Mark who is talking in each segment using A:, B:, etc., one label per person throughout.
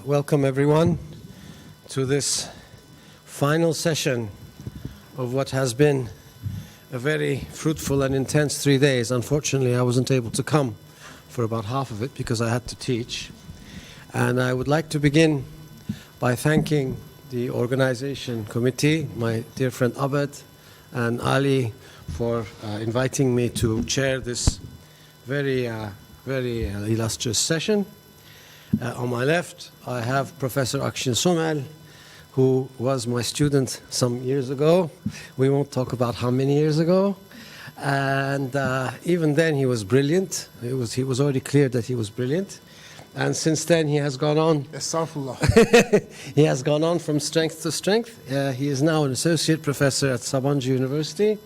A: Welcome everyone to this final session of what has been a very fruitful and intense 3 days. Unfortunately, I wasn't able to come for about half of it because I had to teach. And I would like to begin by thanking the organization committee, my dear friend Abed and Ali, for inviting me to chair this very illustrious session. On my left, I have Professor Akshin Somel, who was my student some years ago. We won't talk about how many years ago. And even then, he was brilliant. He was already clear that he was brilliant. And since then, he has gone on. He has gone on from strength to strength. He is now an associate professor at Sabancı University.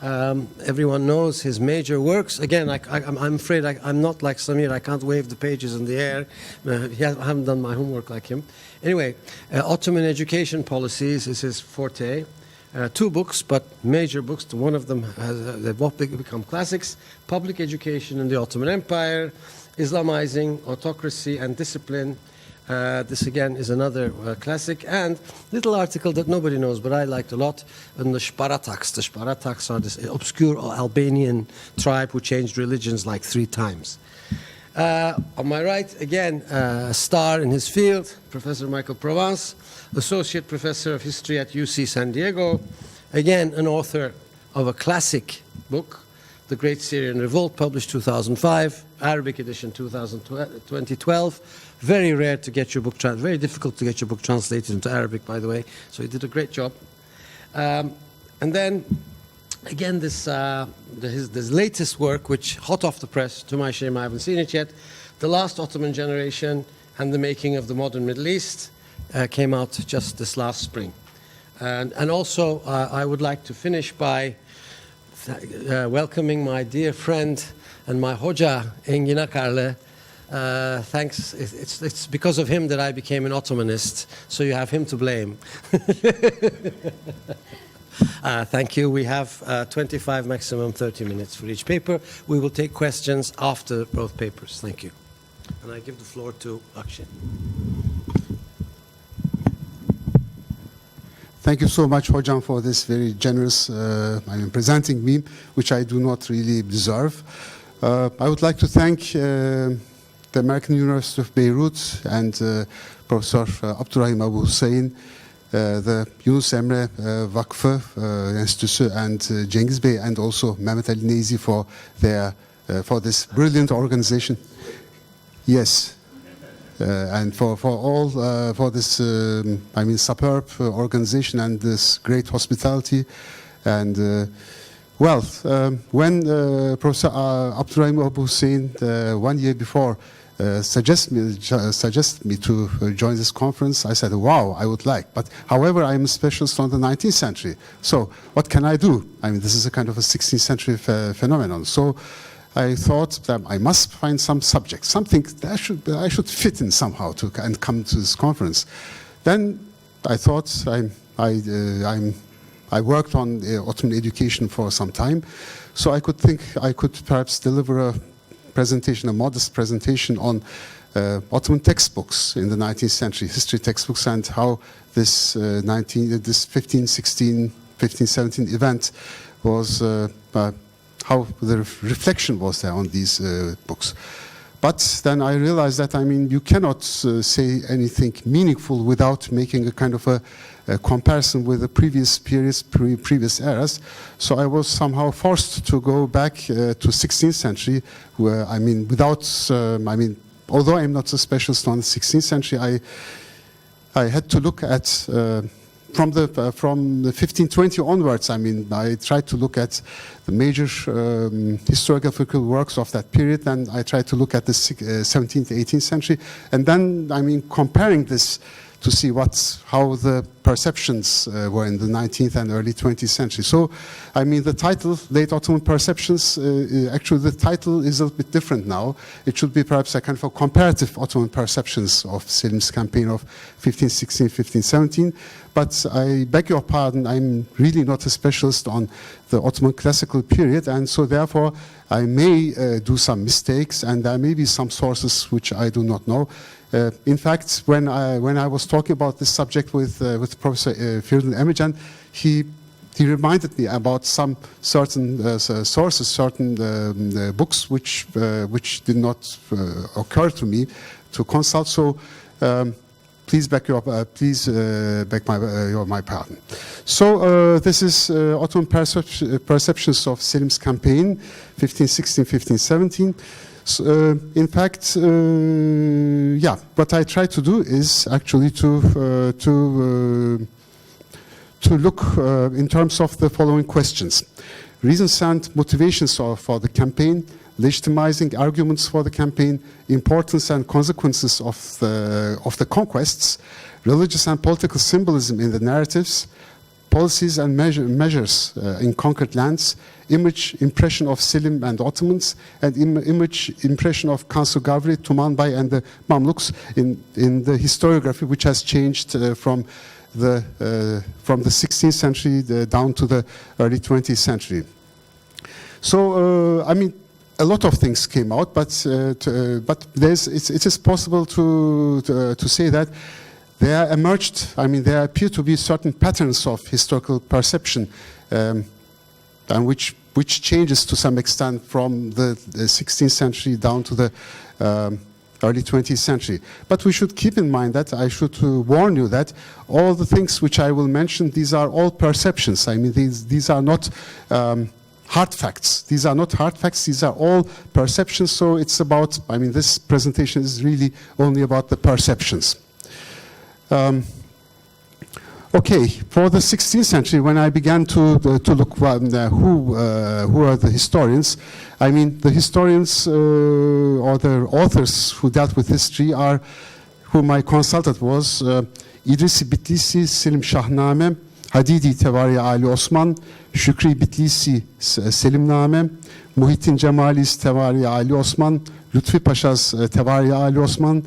A: Everyone knows his major works. Again, I'm afraid I'm not like Samir. I can't wave the pages in the air. I haven't done my homework like him. Anyway, Ottoman education policies is his forte. 2 books, but major books. One of them they've both become classics. Public Education in the Ottoman Empire, Islamizing, Autocracy and Discipline. This again is another classic, and little article that nobody knows, but I liked a lot, on the Spartaks. The Spartaks are this obscure Albanian tribe who changed religions like 3 times. On my right, again, a star in his field, Professor Michael Provence, Associate Professor of History at UC San Diego, again, an author of a classic book, The Great Syrian Revolt, published 2005, Arabic edition 2012. Very rare to get your book, very difficult to get your book translated into Arabic, by the way. So he did a great job. And then, again, this latest work, which hot off the press, to my shame, I haven't seen it yet, The Last Ottoman Generation and the Making of the Modern Middle East, came out just this last spring. And also, I would like to finish by welcoming my dear friend and my hoca, Engin Akarlı. Thanks. It's because of him that I became an Ottomanist, so you have him to blame. Thank you. We have 25, maximum 30 minutes for each paper. We will take questions after both papers. Thank you. And I give the floor to Akshin.
B: Thank you so much, Hocam, for this very generous presenting me, which I do not really deserve. I would like to thank the American University of Beirut and Professor Abdurrahim Abu Hussein, the Yunus Emre Vakfı Enstitüsü, and Cengiz Bey, and also Mehmet Ali Neyzi for this brilliant organization. Yes. And for this superb organization and this great hospitality. And when Professor Abdurrahim Abu Hussein 1 year before suggested me to join this conference, I said, wow, I would like. But however, I'm a specialist on the 19th century. So what can I do? I mean, this is a kind of a 16th century phenomenon. So I thought that I must find some subject, something that I should fit in somehow and come to this conference. Then I thought I worked on Ottoman education for some time, so I could think I could perhaps deliver a modest presentation on Ottoman textbooks in the 19th century, history textbooks, and how this 1516, 1517 event was. How the reflection was there on these books. But then I realized that, you cannot say anything meaningful without making a kind of a comparison with the previous periods, previous eras. So I was somehow forced to go back to 16th century, where, although I'm not a specialist on the 16th century, I had to look at from the 1520 onwards. I tried to look at the major historiographical works of that period, and I tried to look at the 17th, 18th century, and then comparing this to see how the perceptions were in the 19th and early 20th century. So, the title, Late Ottoman Perceptions, actually the title is a little bit different now. It should be perhaps a kind of a comparative Ottoman perceptions of Selim's campaign of 1516, 1517. But I beg your pardon, I'm really not a specialist on the Ottoman classical period, and so therefore I may do some mistakes, and there may be some sources which I do not know. In fact, when I was talking about this subject with Professor Feridun Emircan, he reminded me about some certain sources, certain books which did not occur to me to consult. So please beg my pardon. So this is Ottoman perceptions of Selim's campaign, 1516, 1517. In fact, yeah, what I try to do is actually to look in terms of the following questions: reasons and motivations for the campaign, legitimizing arguments for the campaign, importance and consequences of the conquests, religious and political symbolism in the narratives, policies and measures in conquered lands, image impression of Selim and Ottomans, and image impression of Kansu Gavri, Tumanbay, and the Mamluks in the historiography, which has changed from the 16th century down to the early 20th century. So, I mean, a lot of things came out, but it is possible to say that there emerged, I mean, there appear to be certain patterns of historical perception, and which changes to some extent from the 16th century down to the early 20th century. But we should keep in mind that I should warn you that all the things which I will mention, these are all perceptions. I mean, these are not hard facts. These are not hard facts. These are all perceptions. So it's about, I mean, this presentation is really only about the perceptions. Okay, for the 16th century, when I began to look who are the historians, I mean, the historians or the authors who dealt with history are, whom I consulted was İdris Bitlisi, Selim Şahname, Hadidi Tevari Ali Osman, Şükrü Bitlisi Selimname, Muhittin Cemalis Tevari Ali Osman, Lütfi Paşas Tevari Ali Osman.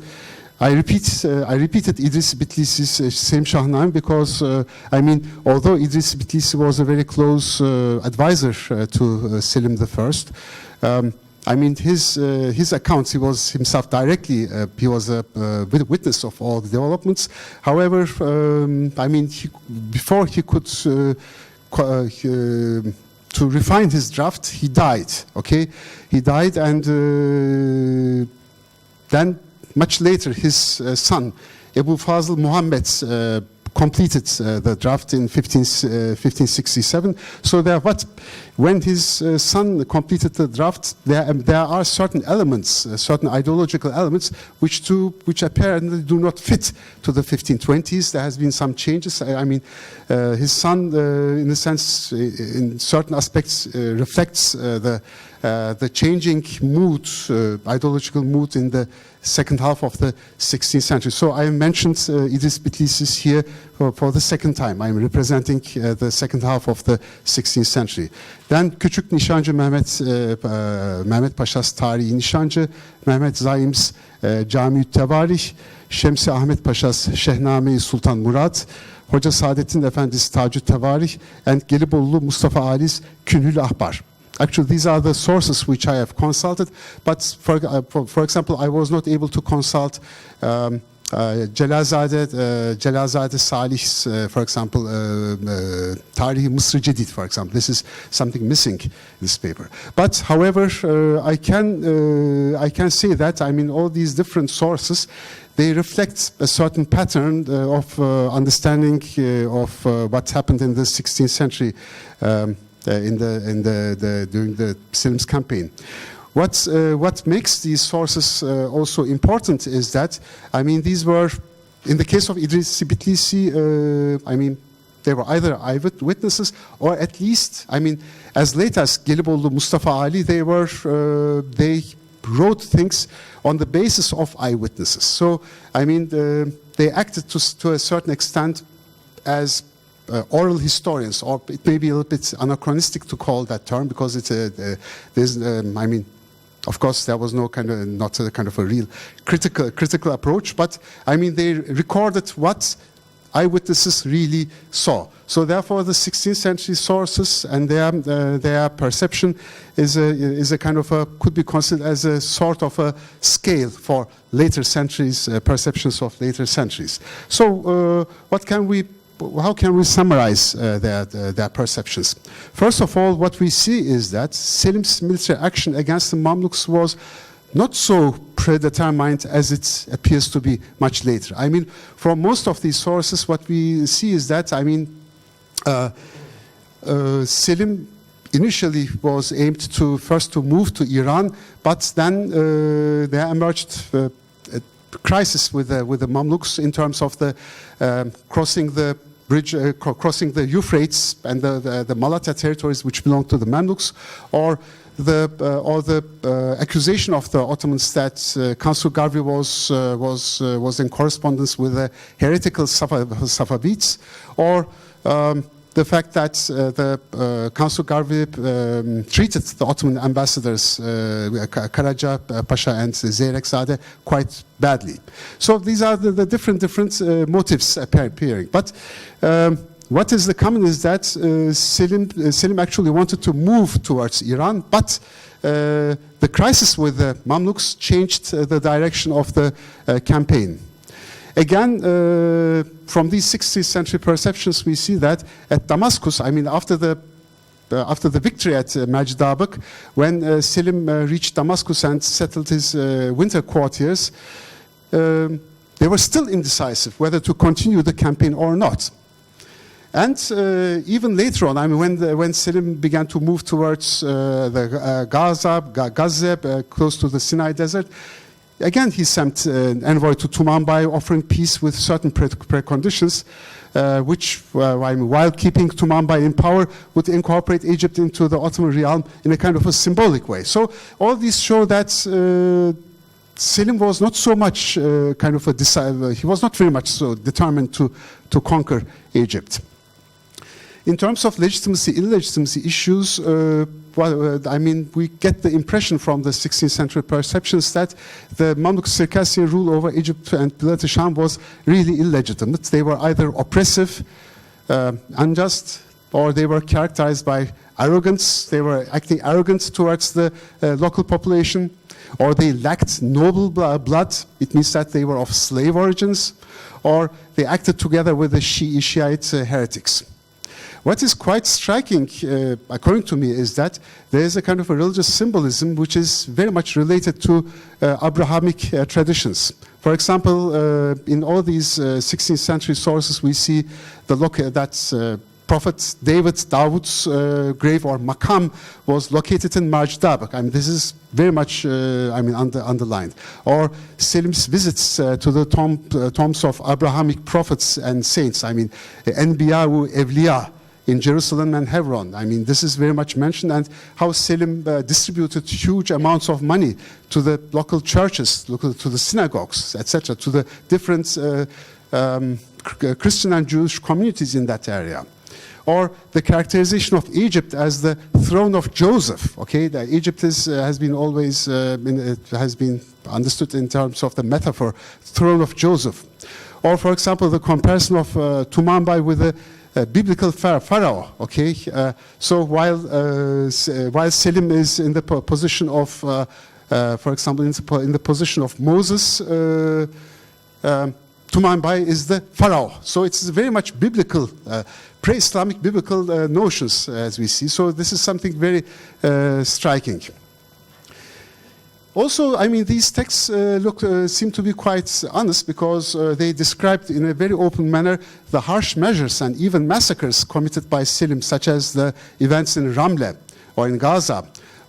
B: I repeated Idris Bitlisi's Selim Şahname because, I mean, although Idris Bitlisi was a very close advisor to Selim I, I mean, his accounts, he was himself directly, he was a witness of all the developments. However, I mean, before he could, to refine his draft, he died, okay? He died, and then much later, his son, Ebu Fazıl Muhammed, completed the draft in 1567. So when his son completed the draft, there are certain elements, certain ideological elements, which apparently do not fit to the 1520s. There has been some changes. I mean, his son, in a sense, in certain aspects, reflects the changing mood, ideological mood in the second half of the 16th century. So I mentioned Idris Bitlisi here for the second time. I'm representing the second half of the 16th century. Then Küçük Nişancı Mehmet Paşa's Tarihi Nişancı, Mehmet Zaim's Cami-i Tevarih, Şemsi Ahmet Paşa's Şehname-i Sultan Murad, Hoca Saadettin Efendi's Tacü Tevarih, and Gelibolu Mustafa Ali's Künhül Ahbar. Actually, these are the sources which I have consulted, but for example, I was not able to consult Celalzade Salih's, for example, Tarihi Mısır Cedid, for example. This is something missing in this paper. But however, I can say that, I mean, all these different sources, they reflect a certain pattern of understanding of what happened in the 16th century during the Selim's campaign. What makes these sources also important is that, I mean, these were, in the case of Idris Bitlisi, I mean, they were either eyewitnesses or at least, I mean, as late as Gelibolu Mustafa Ali, they wrote things on the basis of eyewitnesses. So, I mean, they acted to a certain extent as oral historians, or it may be a little bit anachronistic to call that term because it's I mean, of course, there was not a kind of a real critical approach, but I mean, they recorded what eyewitnesses really saw. So therefore, the 16th century sources and their perception is a kind of could be considered as a sort of a scale for later centuries, perceptions of later centuries. So how can we summarize their perceptions? First of all, what we see is that Selim's military action against the Mamluks was not so predetermined as it appears to be much later. I mean, from most of these sources, what we see is that, Selim initially was aimed to first to move to Iran, but then there emerged a crisis with the Mamluks in terms of the crossing the bridge, crossing the Euphrates and the Malatya territories which belonged to the Mamluks, or the accusation of the Ottomans that Kansu Garvi was in correspondence with the heretical Safavids, or the fact that the Kansu Garvi treated the Ottoman ambassadors Karaca Pasha and Zeyrekzade quite badly. So these are the different motives appearing. But what is the common is that Selim actually wanted to move towards Iran, but the crisis with the Mamluks changed the direction of the campaign. Again, from these 16th century perceptions, we see that at Damascus, after the victory at Majdabak, when Selim reached Damascus and settled his winter quarters, they were still indecisive whether to continue the campaign or not. And even later on, when Selim began to move towards the Gazeb, close to the Sinai Desert, again he sent an envoy to Tumanbay offering peace with certain preconditions, which, while keeping Tumanbay in power, would incorporate Egypt into the Ottoman realm in a kind of a symbolic way. So all these show that Selim was not so much he was not very much so determined to conquer Egypt. In terms of legitimacy, illegitimacy issues, we get the impression from the 16th century perceptions that the Mamluk Circassian rule over Egypt and Bilad Sham was really illegitimate. They were either oppressive, unjust, or they were characterized by arrogance. They were acting arrogant towards the local population, or they lacked noble blood. It means that they were of slave origins, or they acted together with the Shiite heretics. What is quite striking, according to me, is that there is a kind of a religious symbolism which is very much related to Abrahamic traditions. For example, in all these 16th century sources, we see that Prophet Dawood's grave or Makam was located in Majdabak. This is very much underlined. Or Selim's visits to the tombs of Abrahamic prophets and saints. Enbiya Evliya in Jerusalem and Hebron. This is very much mentioned, and how Selim distributed huge amounts of money to the local churches, to the synagogues, etc., to the different Christian and Jewish communities in that area. Or the characterization of Egypt as the throne of Joseph. Egypt has been always has been understood in terms of the metaphor, throne of Joseph. Or, for example, the comparison of Tumanbay with the biblical pharaoh. So while Selim is in the position of, for example, in the position of Moses, Tumanbay is the pharaoh. So it's very much biblical, pre-Islamic biblical notions, as we see. So this is something very striking. Also, these texts seem to be quite honest, because they described in a very open manner the harsh measures and even massacres committed by Selim, such as the events in Ramle or in Gaza,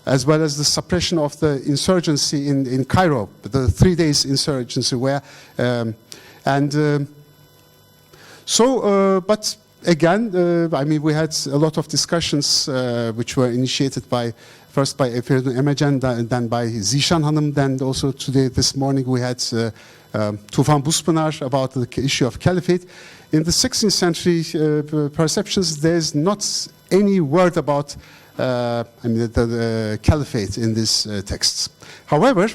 B: as well as the suppression of the insurgency in Cairo, the 3 days insurgency, but again, we had a lot of discussions which were initiated first by Feridun Emecan, then by Zishan Hanım, then also this morning we had Tufan Buspınar about the issue of caliphate. In the 16th century perceptions, there's not any word about the caliphate in these texts. However,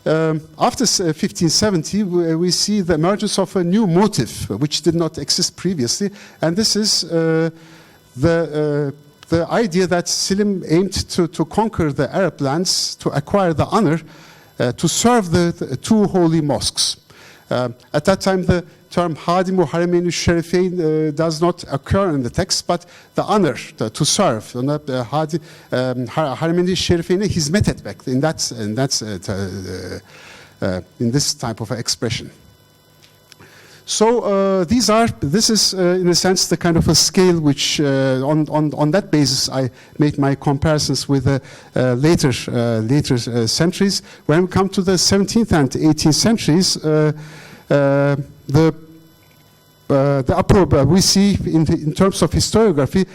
B: After 1570, we see the emergence of a new motive, which did not exist previously, and this is the idea that Selim aimed to conquer the Arab lands, to acquire the honor, to serve the two holy mosques. At that time, the term Hadimu Harameyn Şerifeyn does not occur in the text, but the honor to serve, Harameyn Şerifeyn'e hizmet etmek, in this type of expression. So this is in a sense the kind of a scale which on that basis I made my comparisons with the later centuries. When we come to the 17th and 18th centuries, we see in terms of historiography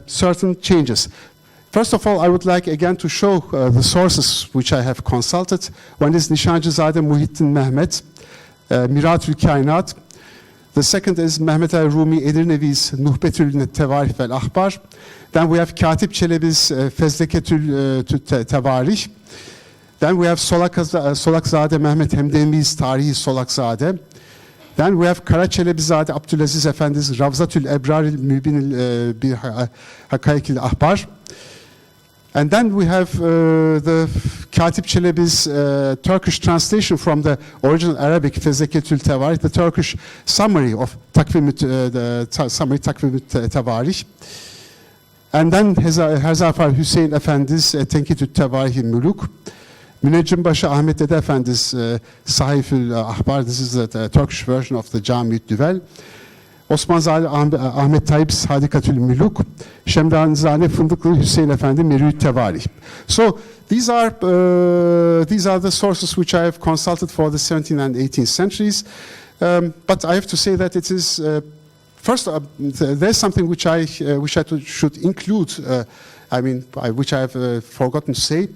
B: certain changes. First of all, I would like again to show the sources which I have consulted. One is Nishancızade Muhittin Mehmet, Miratül Kainat. The second is Mehmet el-Rumi Edirnevi's Nuhbetül Tevarih vel Ahbar. Then we have Katip Çelebi's Fezleketül Tevarih. Then we have Solakzade Mehmet Hemdemi's Tarihi Solakzade. Then we have Kara Çelebizade Abdülaziz Efendi's Ravzatül Ebraril Mübinil Bir Hakaykil Ahbar. And then we have the Katip Çelebi's Turkish translation from the original Arabic Fezleketül Tevarih, the Turkish summary of Takvim-ü Tevarih. And then Herzafar Hüseyin Efendi's Tenkitü Tevarih Müluk. Müneccimbaşı Ahmet Dede Efendi's Sahifül Ahbar, this is the Turkish version of the Cami-ü Düvel. Osmanzade Ahmet Tayyip's Hadikatül Müluk, Şemdanzade Fındıklı Hüseyin Efendi Merü Tevarih. So these are the sources which I have consulted for the 17th and 18th centuries. But I have to say that it is first there's something which I should include. Which I have forgotten to say.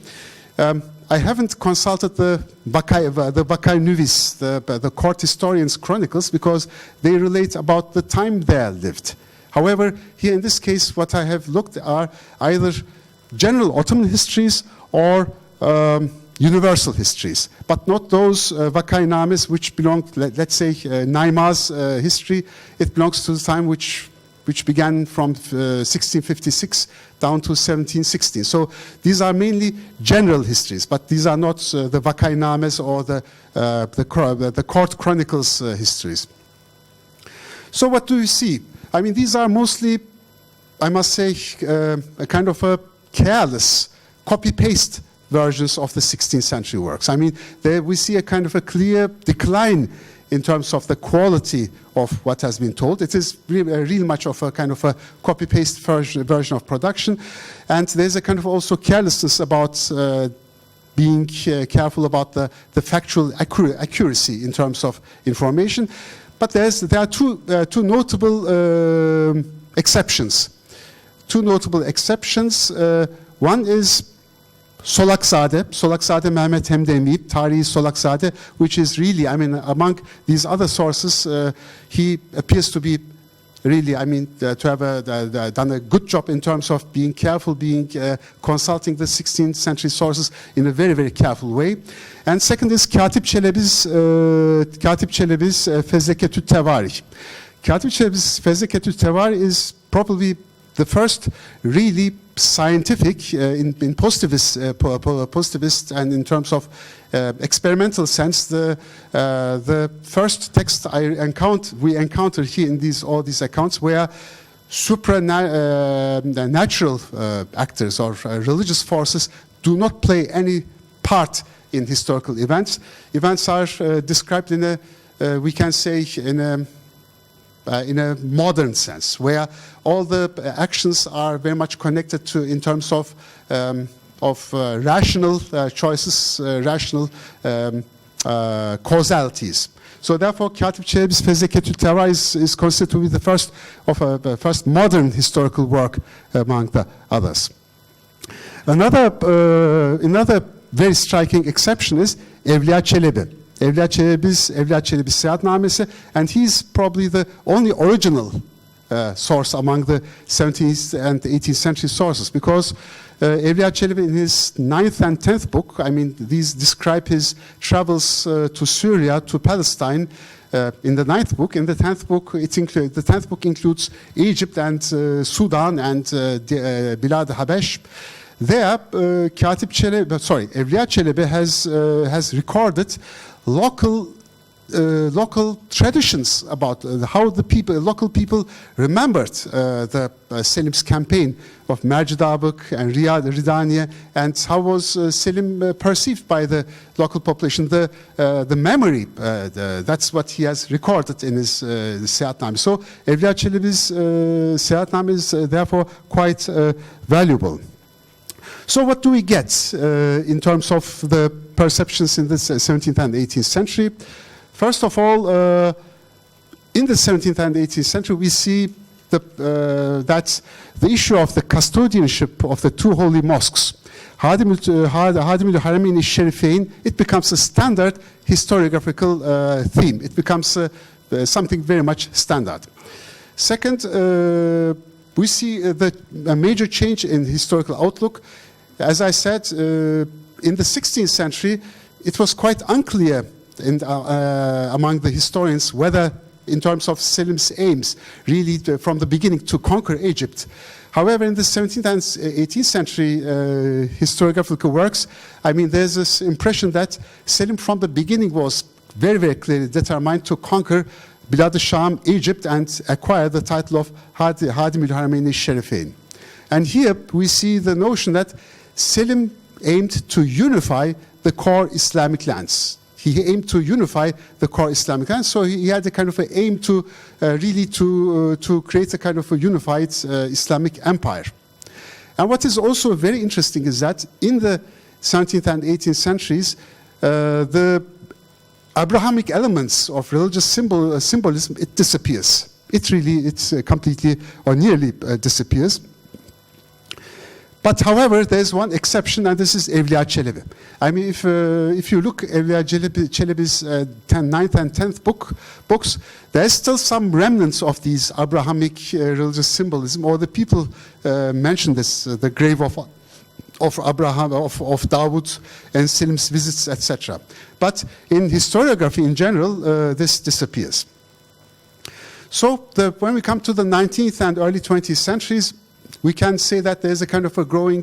B: I haven't consulted the Vakay Nüvis, the court historians' chronicles, because they relate about the time they lived. However, here in this case, what I have looked are either general Ottoman histories or universal histories, but not those Vakaynames which belong, let's say, Naimaz history. It belongs to the time which began from 1656 down to 1716. So these are mainly general histories, but these are not the Vakaynames or the court chronicles histories. So what do you see? I mean, these are mostly, I must say, a kind of a careless copy-paste versions of the 16th century works. I mean, there we see a kind of a clear decline in terms of the quality of what has been told. It is real much of a kind of a copy-paste version of production. And there's a kind of also carelessness about being careful about the factual accuracy in terms of information. But there are two notable exceptions. Two notable exceptions. One is Solakzade Mehmet Hemdemi, Tarihi Solakzade, which is really, I mean, among these other sources, he appears to be really, I mean, to have done a good job in terms of being careful, consulting the 16th century sources in a very, very careful way. And second is Katip Çelebi's Fezleketü Tevarih. Katip Çelebi's Fezleketü Tevarih is probably the first really scientific in positivist and in terms of experimental sense, the first text we encounter here in all these accounts where supernatural actors or religious forces do not play any part in historical events. Events are described in a we can say in a modern sense, where all the actions are very much connected to in terms of rational choices, rational causalities. So therefore, Katip Çelebi's Fezleketü Tevarih is considered to be the first modern historical work among the others. Another very striking exception is Evliya Çelebi. Evliya Çelebi's Seyahatnamesi, and he's probably the only original source among the 17th and 18th century sources, because Evliya Çelebi in his 9th and 10th book, I mean, these describe his travels to Syria, to Palestine, in the 9th book. In the 10th book, the 10th book includes Egypt and Sudan and Bilad Habesh. There, Evliya Çelebi has recorded local traditions about how the local people remembered Selim's campaign of Mercidabık and Ridaniye, and how was Selim perceived by the local population. The memory, that's what he has recorded in his Seyahatname. So Evliya Çelebi's Seyahatname is therefore quite valuable. So what do we get in terms of the perceptions in the 17th and 18th century? First of all, in the 17th and 18th century, we see that the issue of the custodianship of the two holy mosques, Hadimül Harameyn Şerifeyn, it becomes a standard historiographical theme. It becomes something very much standard. Second, we see a major change in historical outlook. As I said, in the 16th century, it was quite unclear among the historians whether, in terms of Selim's aims, really from the beginning to conquer Egypt. However, in the 17th and 18th century historiographical works, I mean, there's this impression that Selim from the beginning was very, very clearly determined to conquer Bilad-ı-Şam, Egypt, and acquire the title of Hadimül Harameyn Şerifeyn. And here we see the notion that Selim aimed to unify the core Islamic lands. He aimed to unify the core Islamic lands, so he had a kind of an aim to really to create a kind of a unified Islamic empire. And what is also very interesting is that in the 17th and 18th centuries, the Abrahamic elements of religious symbolism, it disappears. It's completely or nearly disappears. But however, there's one exception, and this is Evliya Çelebi. I mean, if you look at Evliya Çelebi's 9th and 10th books, there's still some remnants of these Abrahamic religious symbolism, or the people mention this, the grave of Abraham, of Davud, and Selim's visits, etc. But in historiography in general, this disappears. So when we come to the 19th and early 20th centuries, we can say that there's a kind of a growing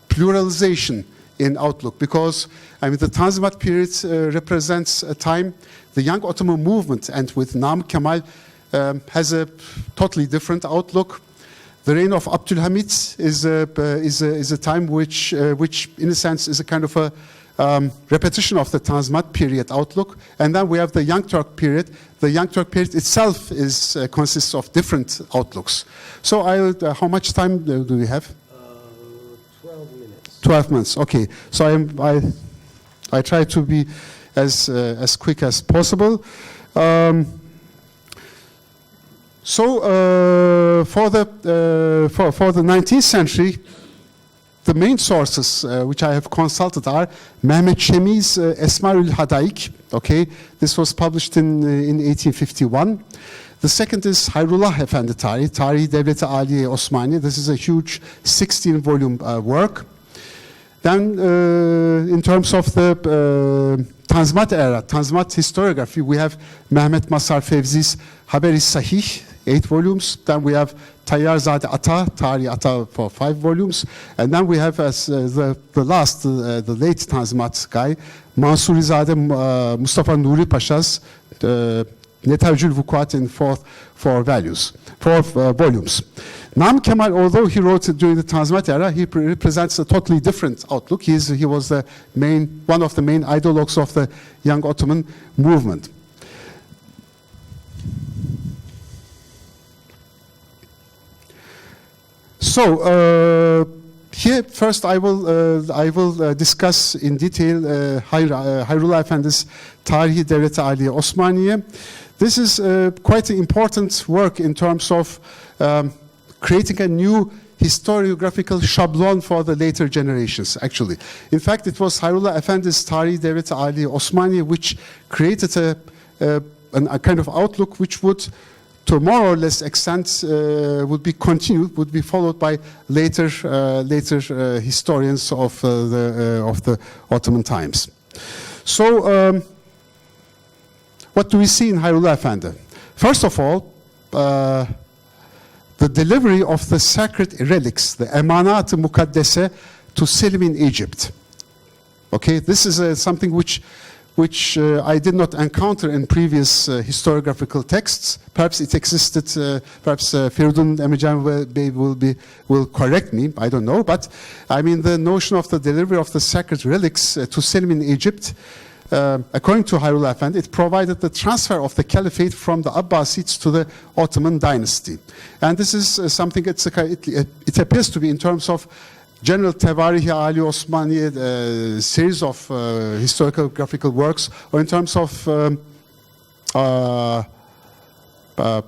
B: pluralization in outlook, because I mean the Tanzimat period represents a time, the young Ottoman movement, and with Namık Kemal has a totally different outlook. The reign of Abdülhamit is a time which in a sense is a kind of a repetition of the Tanzimat period outlook. And then we have the Young Turk period. The Young Turk period itself consists of different outlooks. So how much time do we have?
A: 12 minutes.
B: 12 months, okay. So I try to be as quick as possible. For the 19th century, the main sources which I have consulted are Mehmet Şemi's Esmaül Hadaik. Okay, this was published in 1851. The second is Hayrullah Efendi Tarihi, Tarihi Devleti Aliye Osmaniye. This is a huge 16-volume work. Then, in terms of the Tanzimat era, Tanzimat historiography, we have Mehmet Masar Fevzi's Haber-i Sahih, 8 volumes. Then we have Tayyarzade Ata, Tarihi Ata for 5 volumes. And then we have as the late Tanzimat guy, Mansurizade Mustafa Nuri Pasha's Netavcül Vukuat in 4 volumes. Namık Kemal, although he wrote it during the Tanzimat era, he represents a totally different outlook. He was one of the main ideologues of the young Ottoman movement. So here first I will discuss in detail Hayrullah Efendi's Tarihi Devleti Aliye Osmaniye. This is quite an important work in terms of creating a new historiographical shablon for the later generations, actually. In fact, it was Hayrullah Efendi's Tarihi Devleti Aliye Osmaniye which created a kind of outlook which would to more or less extent would be continued, would be followed by later historians of the Ottoman times. So, what do we see in Hayrullah Efendi? First of all, the delivery of the sacred relics, the Emanat-ı Mukaddese, to Selim in Egypt. Okay, this is something which I did not encounter in previous historiographical texts. Perhaps it existed. Perhaps Feridun Emican will correct me. I don't know. But I mean, the notion of the delivery of the sacred relics to Selim in Egypt, according to Hayrullah Efendi, it provided the transfer of the caliphate from the Abbasids to the Ottoman dynasty. And this is something. It appears to be in terms of General Tevarih-i Ali Osmani, series of historiographical works, or in terms of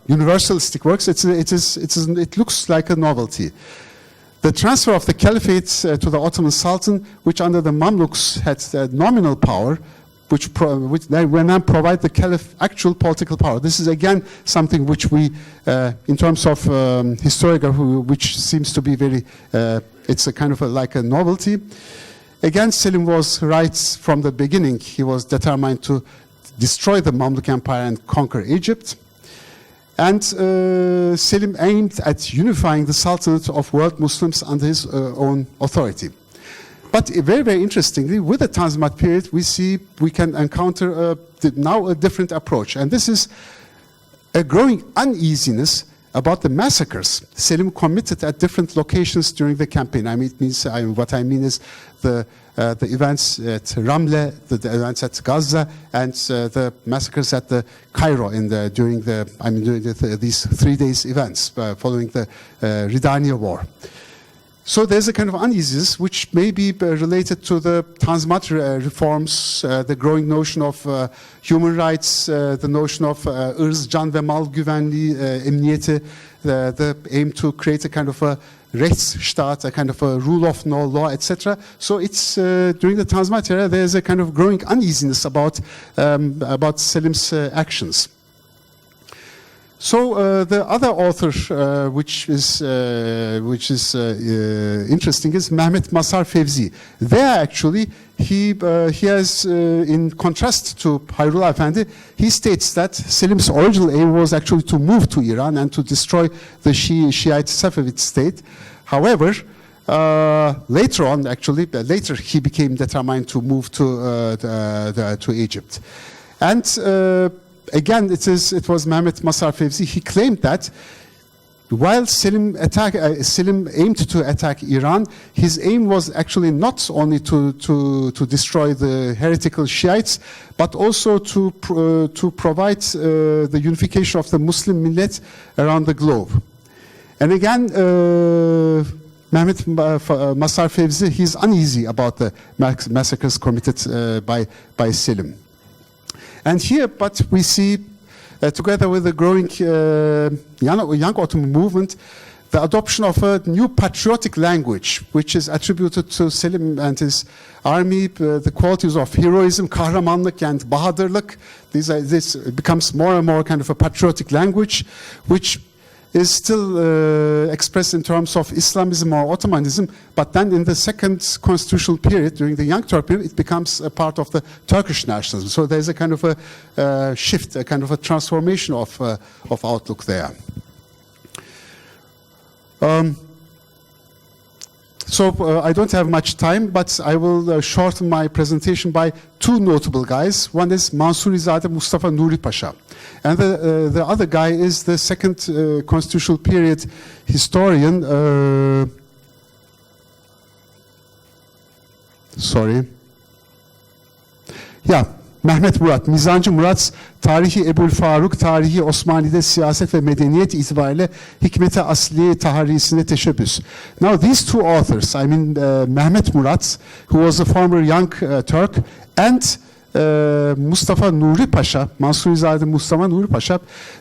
B: universalistic works, it looks like a novelty. The transfer of the caliphate to the Ottoman Sultan, which under the Mamluks had nominal power, which when I provide the caliph actual political power. This is again something which we, in terms of historiography, which seems to be very, it's a kind of like a novelty. Again, Selim was right from the beginning. He was determined to destroy the Mamluk Empire and conquer Egypt. And Selim aimed at unifying the Sultanate of world Muslims under his own authority. But very, very interestingly, with the Tanzimat period, we can encounter now a different approach. And this is a growing uneasiness about the massacres Selim committed at different locations during the campaign. I mean, what I mean is the events at Ramle, the events at Gaza, and the massacres at the Cairo during these 3 days events following the Ridaniya War. So there's a kind of uneasiness which may be related to the Tanzimat reforms, the growing notion of human rights, the notion of ırz, can ve mal güvenliği, emniyeti, the aim to create a kind of a Rechtsstaat, a kind of a rule of law, etc. So it's during the Tanzimat era there's a kind of growing uneasiness about Selim's actions. So the other author, which is interesting, is Mehmet Masar Fevzi. There, actually, he has, in contrast to Hayrullah Efendi, he states that Selim's original aim was actually to move to Iran and to destroy the Shiite Safavid state. However, later on, actually, later he became determined to move to Egypt, and. Again, it was Mehmet Masar Fevzi. He claimed that while Selim aimed to attack Iran, his aim was actually not only to destroy the heretical Shiites, but also to provide the unification of the Muslim millet around the globe. And again, Mehmet Masar Fevzi, he's uneasy about the massacres committed by Selim. And here, but we see, together with the growing young Ottoman movement, the adoption of a new patriotic language, which is attributed to Selim and his army, the qualities of heroism, kahramanlık, and bahadırlık. This becomes more and more kind of a patriotic language, which is still expressed in terms of Islamism or Ottomanism, but then in the second constitutional period, during the Young Turk period, it becomes a part of the Turkish nationalism. So there's a kind of a shift, a kind of a transformation of outlook there. So I don't have much time, but I will shorten my presentation by two notable guys. One is Mansurizade Mustafa Nuri Pasha. And the other guy is the second constitutional period historian. Mehmet Murat, Mizancı Murat, Tarihi Ebul Faruk, Tarihi Osmani'de Siyaset ve Medeniyet itibariyle Hikmet-i Asliye Taharrisine Teşebbüs. Now these two authors, I mean Mehmet Murat, who was a former young Turk, and Mustafa Nuri Pasha, Mansurizade Mustafa Nuri Pasha,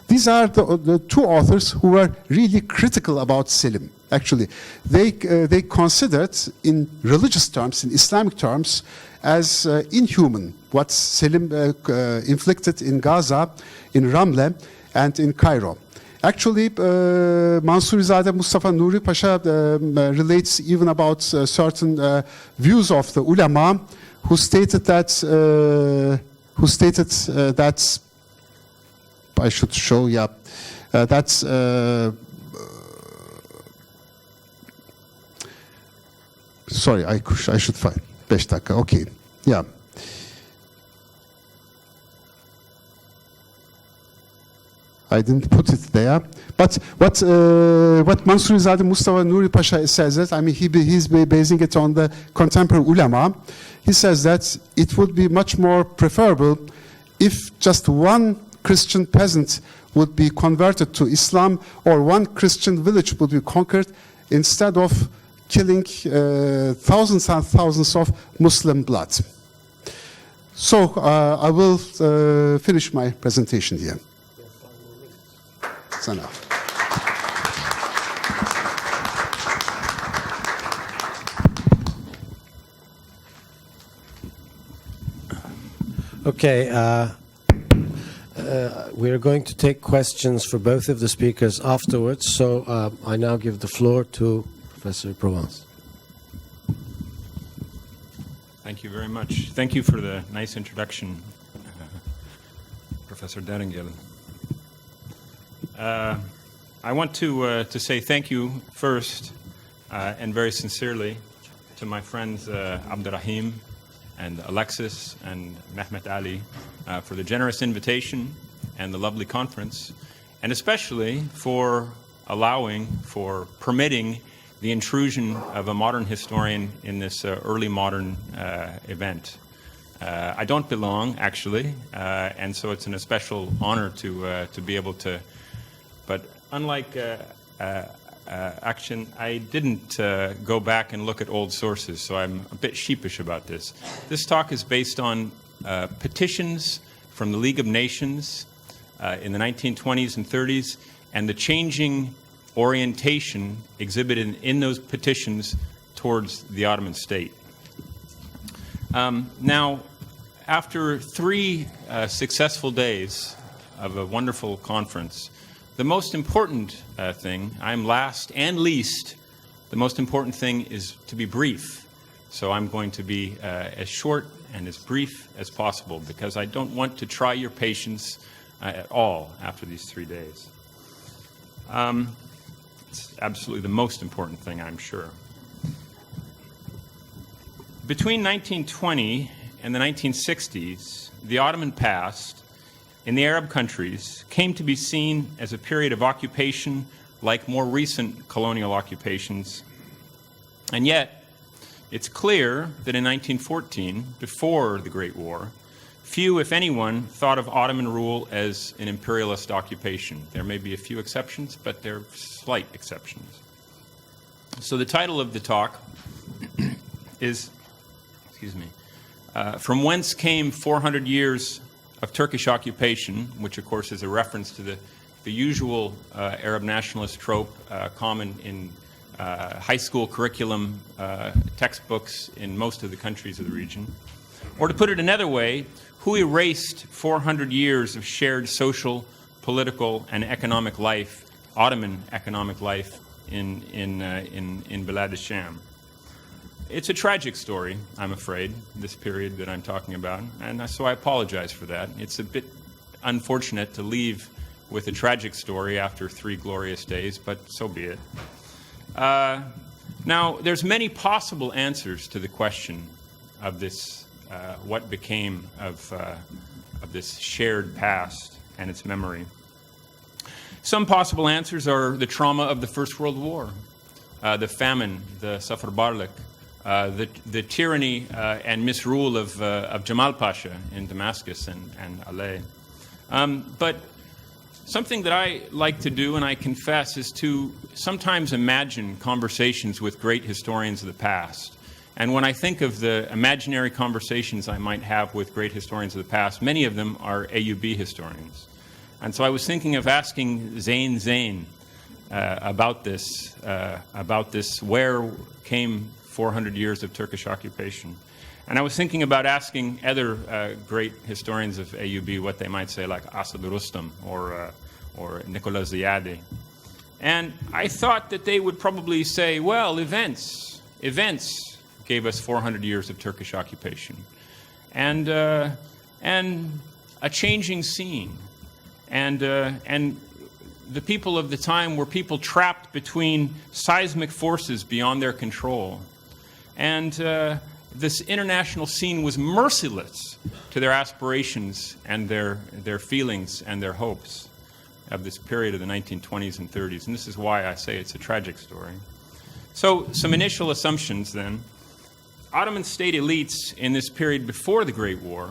B: these are the two authors who were really critical about Selim. Actually, they considered in religious terms, in Islamic terms, as inhuman what Selim inflicted in Gaza, in Ramle, and in Cairo. Actually, Mansurizade Mustafa Nuri Pasha relates even about certain views of the ulama who stated that I should show, yeah, that's sorry, I should find 5 dakika. Okay, yeah. I didn't put it there, but what Mansurizade Mustafa Nuri Pasha says that, I mean, he's basing it on the contemporary ulama. He says that it would be much more preferable if just one Christian peasant would be converted to Islam, or one Christian village would be conquered, instead of killing thousands and thousands of Muslim blood. So I will finish my presentation here. That's enough.
A: Okay, we're going to take questions for both of the speakers afterwards, so I now give the floor to Professor Provence.
C: Thank you very much. Thank you for the nice introduction, Professor Deringel. I want to say thank you first and very sincerely to my friends Abdurrahim and Alexis and Mehmet Ali for the generous invitation and the lovely conference, and especially for permitting the intrusion of a modern historian in this early modern event. I don't belong, actually, and so it's an especial honor to be able to. But unlike Action, I didn't go back and look at old sources, so I'm a bit sheepish about this. This talk is based on petitions from the League of Nations in the 1920s and 30s, and the changing orientation exhibited in those petitions towards the Ottoman state. Now, after 3 successful days of a wonderful conference, the most important thing, I'm last and least, the most important thing is to be brief. So I'm going to be as short and as brief as possible, because I don't want to try your patience at all after these 3 days. It's absolutely the most important thing, I'm sure. Between 1920 and the 1960s, the Ottoman past in the Arab countries came to be seen as a period of occupation like more recent colonial occupations. And yet, it's clear that in 1914, before the Great War, few, if anyone, thought of Ottoman rule as an imperialist occupation. There may be a few exceptions, but they're slight exceptions. So the title of the talk is, From Whence Came 400 Years of Turkish Occupation, which of course is a reference to the usual Arab nationalist trope common in high school curriculum textbooks in most of the countries of the region. Or to put it another way, who erased 400 years of shared social, political, and economic life, Ottoman economic life in Bilad al-Sham? It's a tragic story, I'm afraid, this period that I'm talking about, and so I apologize for that. It's a bit unfortunate to leave with a tragic story after 3 glorious days, but so be it. Now, there's many possible answers to the question of this, what became of this shared past and its memory. Some possible answers are the trauma of the First World War, the famine, the safarbarlik, the tyranny and misrule of Jamal Pasha in Damascus and Alais. But something that I like to do, and I confess, is to sometimes imagine conversations with great historians of the past. And when I think of the imaginary conversations I might have with great historians of the past, many of them are AUB historians. And so I was thinking of asking Zain about this, where came 400 years of Turkish occupation. And I was thinking about asking other great historians of AUB what they might say, like Asad Rustam or Nicola Ziade. And I thought that they would probably say, well, events gave us 400 years of Turkish occupation, and a changing scene, and the people of the time were people trapped between seismic forces beyond their control, and this international scene was merciless to their aspirations and their feelings and their hopes of this period of the 1920s and 30s. And this is why I say it's a tragic story. So some initial assumptions then. Ottoman state elites in this period before the Great War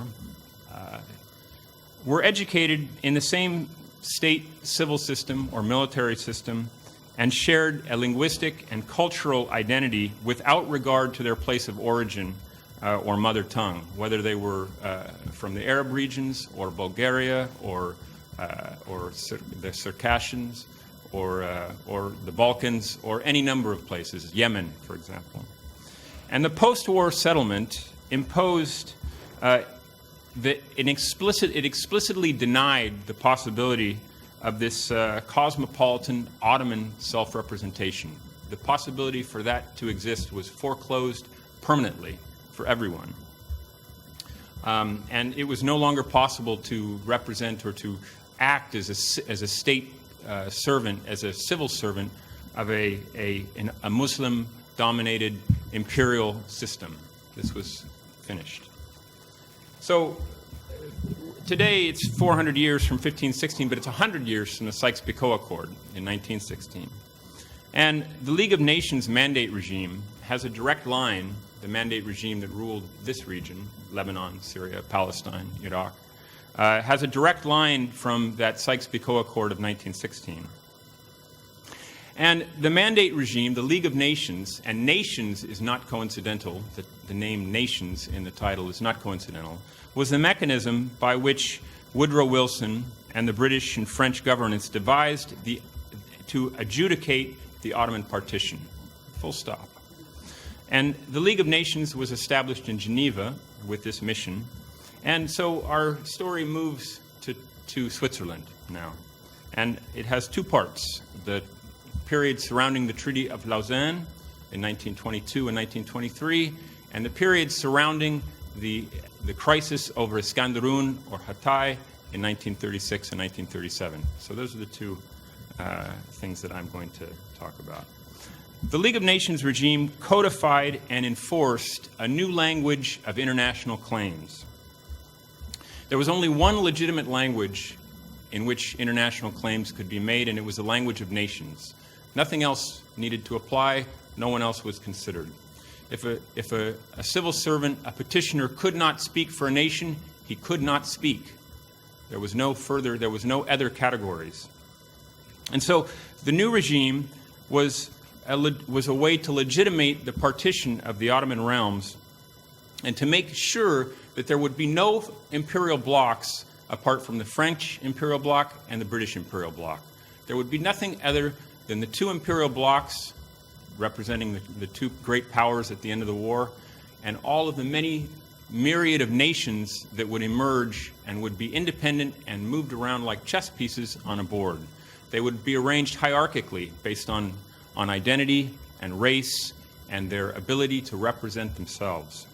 C: were educated in the same state civil system or military system and shared a linguistic and cultural identity without regard to their place of origin or mother tongue, whether they were from the Arab regions or Bulgaria or the Circassians or the Balkans or any number of places, Yemen, for example. And the post-war settlement imposed it explicitly denied the possibility of this cosmopolitan Ottoman self-representation. The possibility for that to exist was foreclosed permanently for everyone. And it was no longer possible to represent or to act as a state servant, as a civil servant of a Muslim-dominated imperial system. This was finished. So today it's 400 years from 1516, but it's 100 years from the Sykes-Picot Accord in 1916. And the League of Nations mandate regime has a direct line, the mandate regime that ruled this region, Lebanon, Syria, Palestine, Iraq, has a direct line from that Sykes-Picot Accord of 1916. And the mandate regime, the League of Nations, and nations is not coincidental, the name nations in the title is not coincidental, was the mechanism by which Woodrow Wilson and the British and French governments devised to adjudicate the Ottoman partition, full stop. And the League of Nations was established in Geneva with this mission. And so our story moves to Switzerland now. And it has two parts. The period surrounding the Treaty of Lausanne in 1922 and 1923, and the period surrounding the crisis over Iskandarun or Hatay in 1936 and 1937. So those are the two things that I'm going to talk about. The League of Nations regime codified and enforced a new language of international claims. There was only one legitimate language in which international claims could be made, and it was the language of nations. Nothing else needed to apply. No one else was considered. If a civil servant, a petitioner, could not speak for a nation, he could not speak. There was no other categories. And so the new regime was a way to legitimate the partition of the Ottoman realms and to make sure that there would be no imperial blocks apart from the French imperial bloc and the British imperial bloc. There would be nothing other than the two imperial blocs representing the two great powers at the end of the war, and all of the many myriad of nations that would emerge and would be independent and moved around like chess pieces on a board. They would be arranged hierarchically based on identity and race and their ability to represent themselves.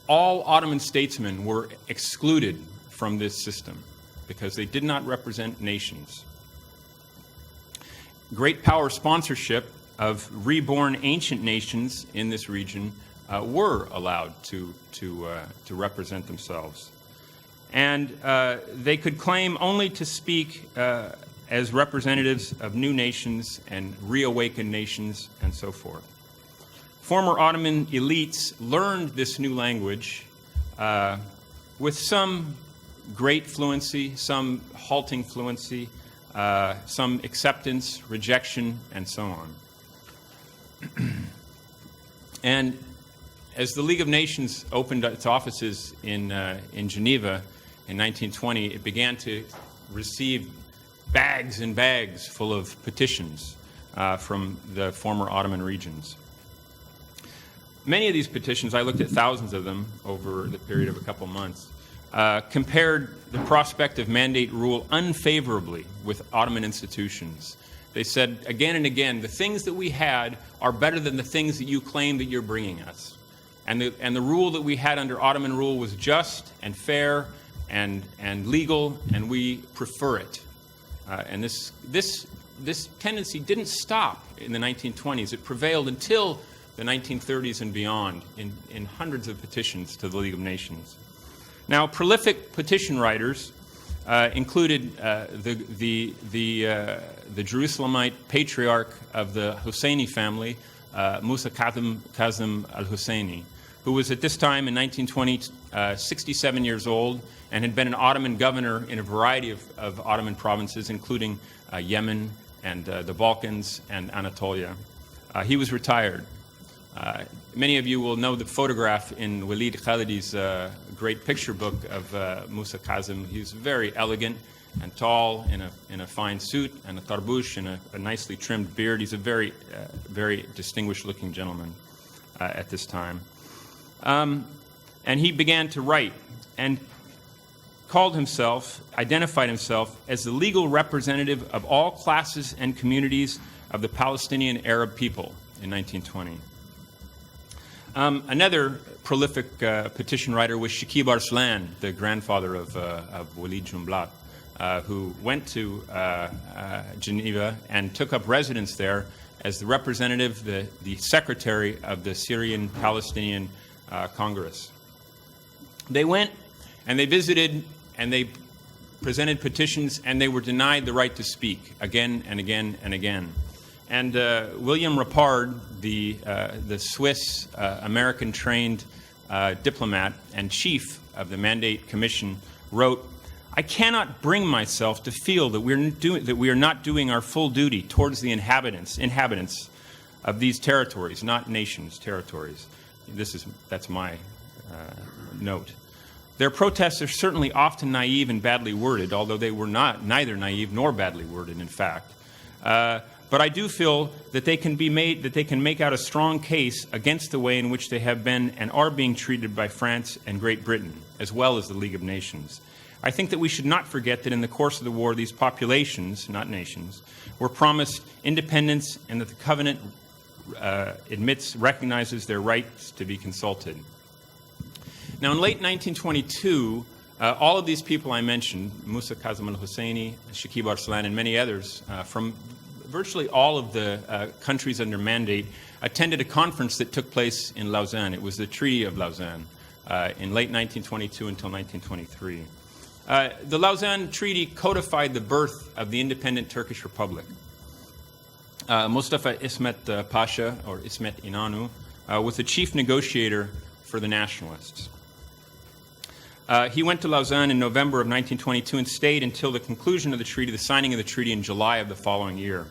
C: All Ottoman statesmen were excluded from this system because they did not represent nations. Great power sponsorship of reborn ancient nations in this region were allowed to represent themselves. And they could claim only to speak as representatives of new nations and reawakened nations and so forth. Former Ottoman elites learned this new language with some great fluency, some halting fluency, some acceptance, rejection, and so on. And as the League of Nations opened its offices in Geneva in 1920, it began to receive bags and bags full of petitions from the former Ottoman regions. Many of these petitions, I looked at thousands of them over the period of a couple months, compared the prospect of mandate rule unfavorably with Ottoman institutions. They said again and again, the things that we had are better than the things that you claim that you're bringing us. And the rule that we had under Ottoman rule was just and fair and legal, and we prefer it. And this tendency didn't stop in the 1920s. It prevailed until the 1930s and beyond in hundreds of petitions to the League of Nations. Now, prolific petition writers included the Jerusalemite patriarch of the Husseini family, Musa Kazim al-Husseini, who was at this time in 1920 67 years old and had been an Ottoman governor in a variety of Ottoman provinces, including Yemen and the Balkans and Anatolia. He was retired. Many of you will know the photograph in Walid Khalidi's great picture book of Musa Kazim. He's very elegant and tall in a fine suit and a tarbouche and a nicely trimmed beard. He's a very distinguished-looking gentleman at this time. And he began to write and identified himself as the legal representative of all classes and communities of the Palestinian Arab people in 1920. Another prolific petition writer was Shakib Arslan, the grandfather of Walid Jumblat, who went to Geneva and took up residence there as the representative, the secretary of the Syrian-Palestinian Congress. They went and they visited and they presented petitions, and they were denied the right to speak again and again and again. And William Rapard, the Swiss American-trained diplomat and chief of the Mandate Commission, wrote, "I cannot bring myself to feel that we are not doing our full duty towards the inhabitants of these territories, not nations, territories." That's my note. Their protests are certainly often naive and badly worded, although they were neither naive nor badly worded, in fact. But I do feel that they can make out a strong case against the way in which they have been and are being treated by France and Great Britain, as well as the League of Nations. I think that we should not forget that in the course of the war, these populations, not nations, were promised independence, and that the covenant recognizes their rights to be consulted. Now, in late 1922, all of these people I mentioned, Musa Kazim al-Husseini, Shakib Arslan, and many others from virtually all of the countries under mandate, attended a conference that took place in Lausanne. It was the Treaty of Lausanne in late 1922 until 1923. The Lausanne Treaty codified the birth of the independent Turkish Republic. Mustafa İsmet Pasha, or İsmet İnönü, was the chief negotiator for the nationalists. He went to Lausanne in November of 1922 and stayed until the conclusion of the treaty, the signing of the treaty in July of the following year.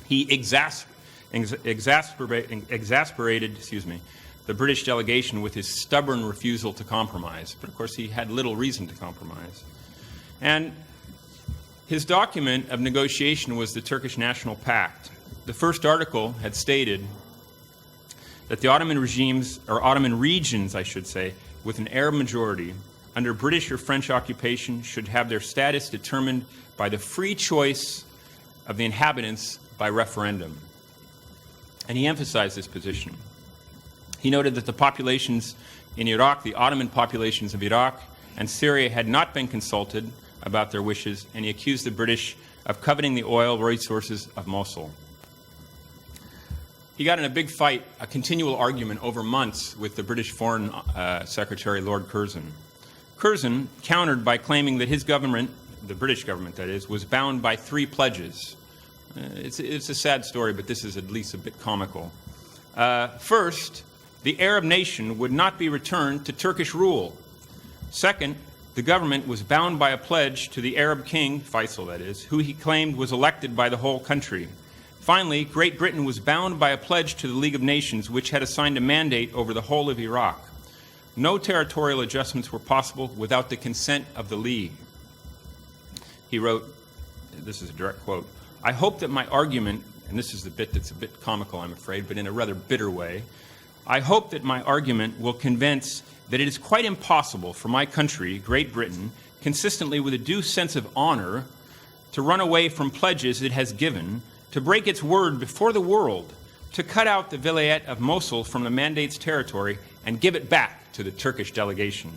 C: He exasperated the British delegation with his stubborn refusal to compromise. But of course, he had little reason to compromise. And his document of negotiation was the Turkish National Pact. The first article had stated that the Ottoman regions, I should say, with an Arab majority, under British or French occupation, should have their status determined by the free choice of the inhabitants by referendum. And he emphasized this position. He noted that the populations in Iraq, the Ottoman populations of Iraq and Syria, had not been consulted about their wishes, and he accused the British of coveting the oil resources of Mosul. He got in a big fight, a continual argument over months with the British Foreign Secretary, Lord Curzon. Curzon countered by claiming that his government, the British government that is, was bound by 3 pledges. It's a sad story, but this is at least a bit comical. First, the Arab nation would not be returned to Turkish rule. Second, the government was bound by a pledge to the Arab king, Faisal that is, who he claimed was elected by the whole country. Finally, Great Britain was bound by a pledge to the League of Nations, which had assigned a mandate over the whole of Iraq. No territorial adjustments were possible without the consent of the League. He wrote, this is a direct quote, "I hope that my argument," and this is the bit that's a bit comical, I'm afraid, but in a rather bitter way, I hope that my argument will convince that it is quite impossible for my country, Great Britain, consistently with a due sense of honor, to run away from pledges it has given, to break its word before the world, to cut out the Vilayet of Mosul from the Mandate's territory and give it back to the Turkish delegation.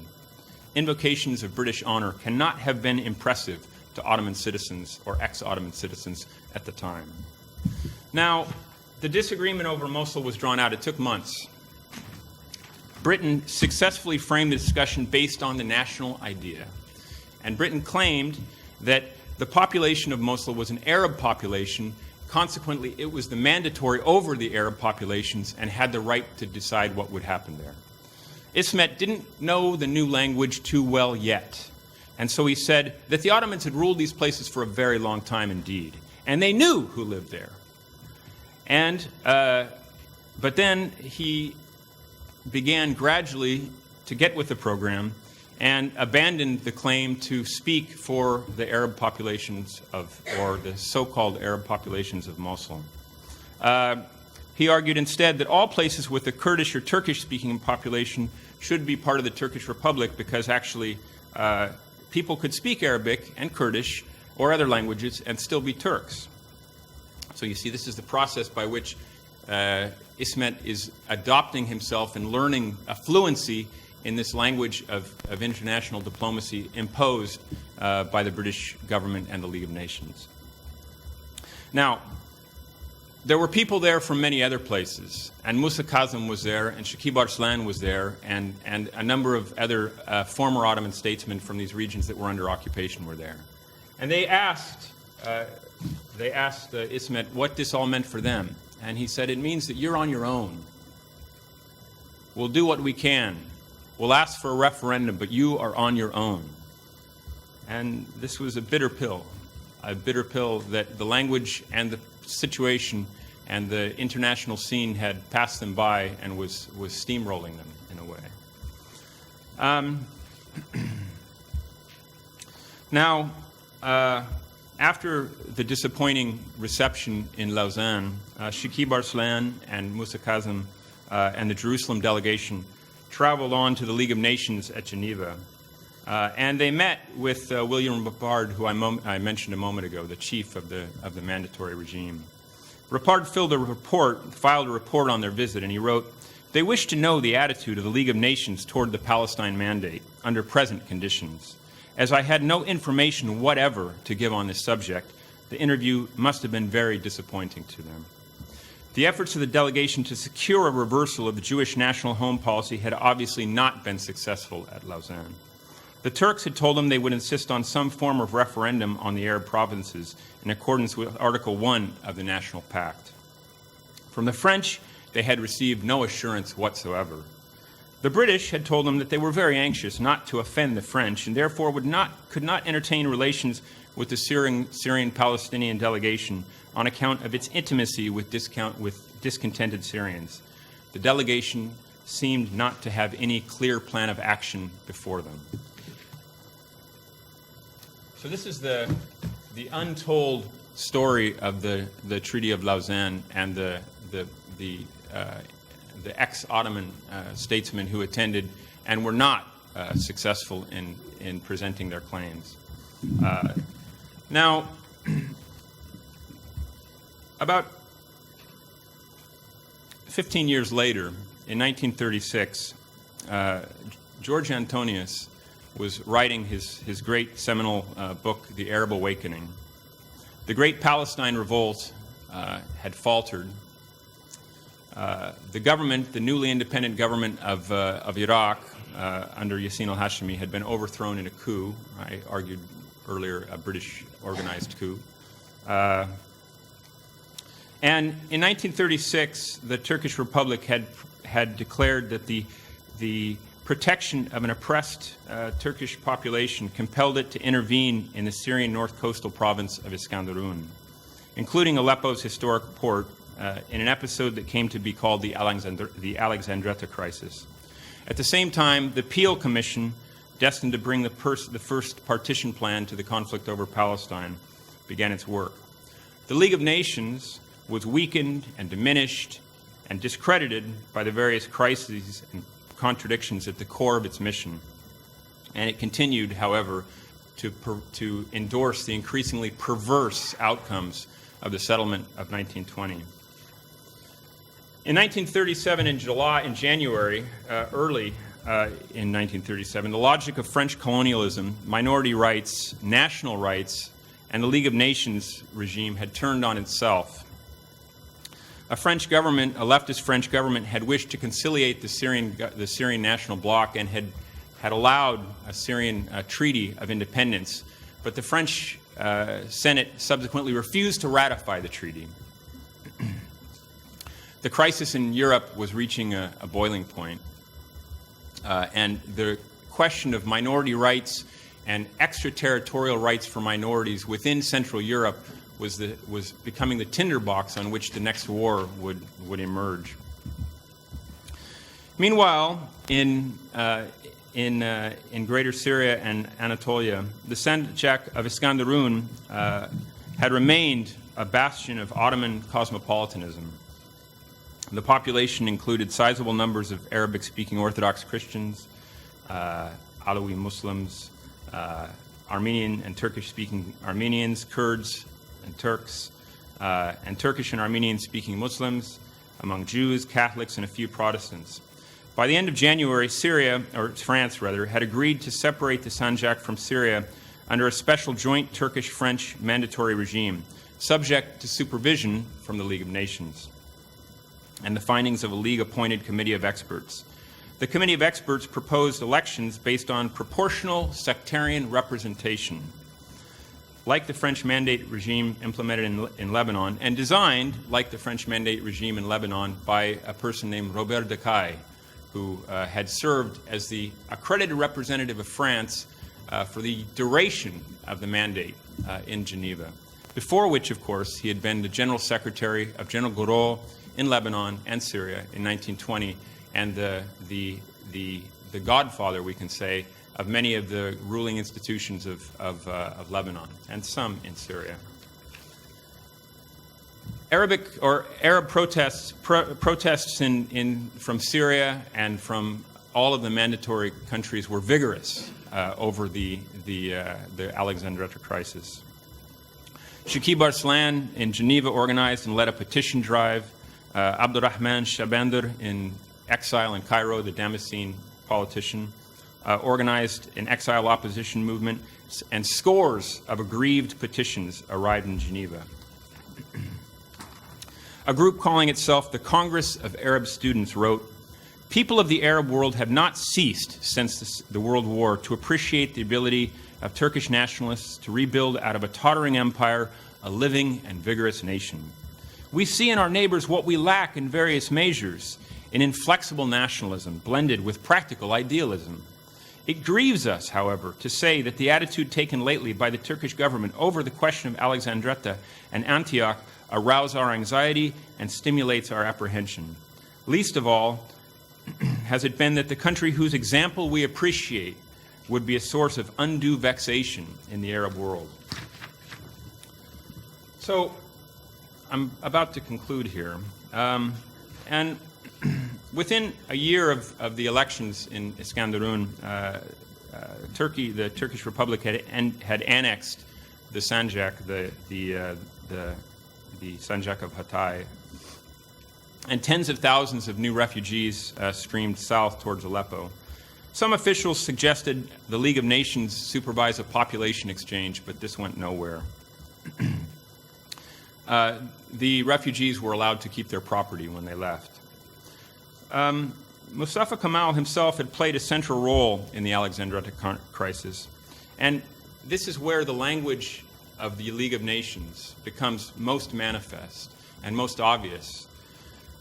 C: Invocations of British honor cannot have been impressive to Ottoman citizens or ex-Ottoman citizens at the time. Now, the disagreement over Mosul was drawn out. It took months. Britain successfully framed the discussion based on the national idea. And Britain claimed that the population of Mosul was an Arab population. Consequently, it was the mandatory over the Arab populations and had the right to decide what would happen there. Ismet didn't know the new language too well yet. And so he said that the Ottomans had ruled these places for a very long time indeed. And they knew who lived there. And, but then he began gradually to get with the program and abandoned the claim to speak for the Arab populations of, or the so-called Arab populations of Mosul. He argued instead that all places with a Kurdish or Turkish-speaking population should be part of the Turkish Republic because actually people could speak Arabic and Kurdish or other languages and still be Turks. So you see, this is the process by which Ismet is adopting himself and learning a fluency in this language of international diplomacy imposed by the British government and the League of Nations. Now, there were people there from many other places, and Musa Kazım was there, and Shakib Arslan was there, and a number of other former Ottoman statesmen from these regions that were under occupation were there. And they asked Ismet what this all meant for them. And he said, it means that you're on your own. We'll do what we can. We'll ask for a referendum, but you are on your own. And this was a bitter pill that the language and the situation and the international scene had passed them by and was steamrolling them in a way. Now, after the disappointing reception in Lausanne, Shakib Arslan and Musa Kazım and the Jerusalem delegation traveled on to the League of Nations at Geneva. And they met with William Rapard, who I mentioned a moment ago, the chief of the mandatory regime. Rapard filed a report on their visit, and he wrote, "They wish to know the attitude of the League of Nations toward the Palestine Mandate under present conditions. As I had no information whatever to give on this subject, the interview must have been very disappointing to them." The efforts of the delegation to secure a reversal of the Jewish national home policy had obviously not been successful at Lausanne. The Turks had told them they would insist on some form of referendum on the Arab provinces in accordance with Article 1 of the National Pact. From the French, they had received no assurance whatsoever. The British had told them that they were very anxious not to offend the French and therefore could not entertain relations with the Syrian Palestinian delegation on account of its intimacy with discontented Syrians. The delegation seemed not to have any clear plan of action before them. So this is the untold story of the Treaty of Lausanne and the ex-Ottoman statesmen who attended and were not successful in presenting their claims. Now, about 15 years later, in 1936, George Antonius was writing his great seminal book, The Arab Awakening. The great Palestine revolt had faltered. The government, the newly independent government of Iraq, under Yassin al-Hashimi, had been overthrown in a coup. I argued earlier a British organized coup. And in 1936, the Turkish Republic had declared that the protection of an oppressed Turkish population compelled it to intervene in the Syrian north coastal province of Iskenderun, including Aleppo's historic port, in an episode that came to be called the Alexandretta Crisis. At the same time, the Peel Commission, destined to bring the first partition plan to the conflict over Palestine, began its work. The League of Nations was weakened and diminished, and discredited by the various crises and contradictions at the core of its mission. And it continued, however, to endorse the increasingly perverse outcomes of the settlement of 1920. In 1937, in January, early in 1937, the logic of French colonialism, minority rights, national rights, and the League of Nations regime had turned on itself. A leftist French government, had wished to conciliate the Syrian national bloc and had allowed a Syrian treaty of independence, but the French Senate subsequently refused to ratify the treaty. The crisis in Europe was reaching a boiling point, and the question of minority rights and extraterritorial rights for minorities within Central Europe was becoming the tinderbox on which the next war would emerge. Meanwhile, in Greater Syria and Anatolia, the Sanjak of Iskandarun had remained a bastion of Ottoman cosmopolitanism. The population included sizable numbers of Arabic-speaking Orthodox Christians, Alawi Muslims, Armenian and Turkish-speaking Armenians, Kurds and Turks, and Turkish and Armenian-speaking Muslims, among Jews, Catholics, and a few Protestants. By the end of January, France, had agreed to separate the Sanjak from Syria under a special joint Turkish-French mandatory regime, subject to supervision from the League of Nations, and the findings of a League-appointed committee of experts. The committee of experts proposed elections based on proportional sectarian representation, like the French mandate regime implemented in Lebanon, and designed, like the French mandate regime in Lebanon, by a person named Robert Decaille, who had served as the accredited representative of France for the duration of the mandate in Geneva, before which, of course, he had been the General Secretary of General Gouraud in Lebanon and Syria in 1920, and the godfather, we can say, of many of the ruling institutions of Lebanon, and some in Syria. Arab protests from Syria and from all of the mandatory countries were vigorous over the Alexandretta crisis. Shakib Arslan in Geneva organized and led a petition drive. Abdurrahman Shabandar, in exile in Cairo, the Damascene politician, organized an exile opposition movement, and scores of aggrieved petitions arrived in Geneva. A group calling itself the Congress of Arab Students wrote, "People of the Arab world have not ceased since the World War to appreciate the ability of Turkish nationalists to rebuild out of a tottering empire a living and vigorous nation. We see in our neighbors what we lack in various measures, in inflexible nationalism blended with practical idealism. It grieves us, however, to say that the attitude taken lately by the Turkish government over the question of Alexandretta and Antioch arouse our anxiety and stimulates our apprehension. Least of all has it been that the country whose example we appreciate would be a source of undue vexation in the Arab world." So I'm about to conclude here. And within a year of the elections in Iskandarun, Turkey, the Turkish Republic, had annexed the Sanjak, the Sanjak of Hatay, and tens of thousands of new refugees streamed south towards Aleppo. Some officials suggested the League of Nations supervise a population exchange, but this went nowhere. The refugees were allowed to keep their property when they left. Mustafa Kemal himself had played a central role in the Alexandretta crisis, and this is where the language of the League of Nations becomes most manifest and most obvious.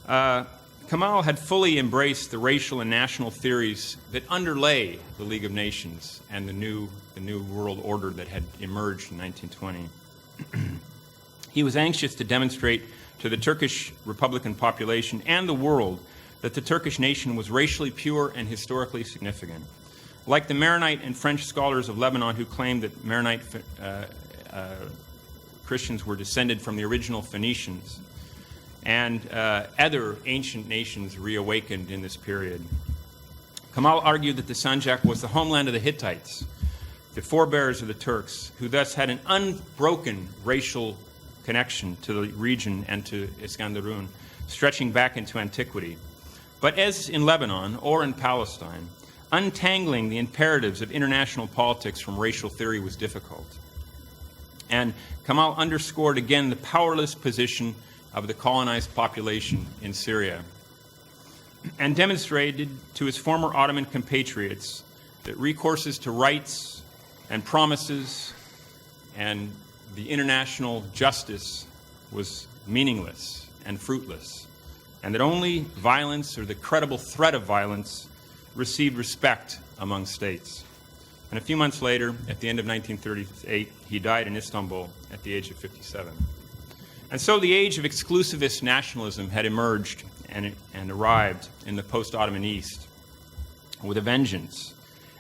C: Kemal had fully embraced the racial and national theories that underlay the League of Nations and the new world order that had emerged in 1920. He was anxious to demonstrate to the Turkish Republican population and the world that the Turkish nation was racially pure and historically significant. Like the Maronite and French scholars of Lebanon who claimed that Maronite Christians were descended from the original Phoenicians, and other ancient nations reawakened in this period. Kamal argued that the Sanjak was the homeland of the Hittites, the forebears of the Turks, who thus had an unbroken racial connection to the region and to Iskandarun, stretching back into antiquity. But as in Lebanon or in Palestine, untangling the imperatives of international politics from racial theory was difficult. And Kamal underscored again the powerless position of the colonized population in Syria, and demonstrated to his former Ottoman compatriots that recourses to rights and promises and the international justice was meaningless and fruitless, and that only violence or the credible threat of violence received respect among states. And a few months later, at the end of 1938, he died in Istanbul at the age of 57. And so the age of exclusivist nationalism had emerged and arrived in the post-Ottoman East with a vengeance,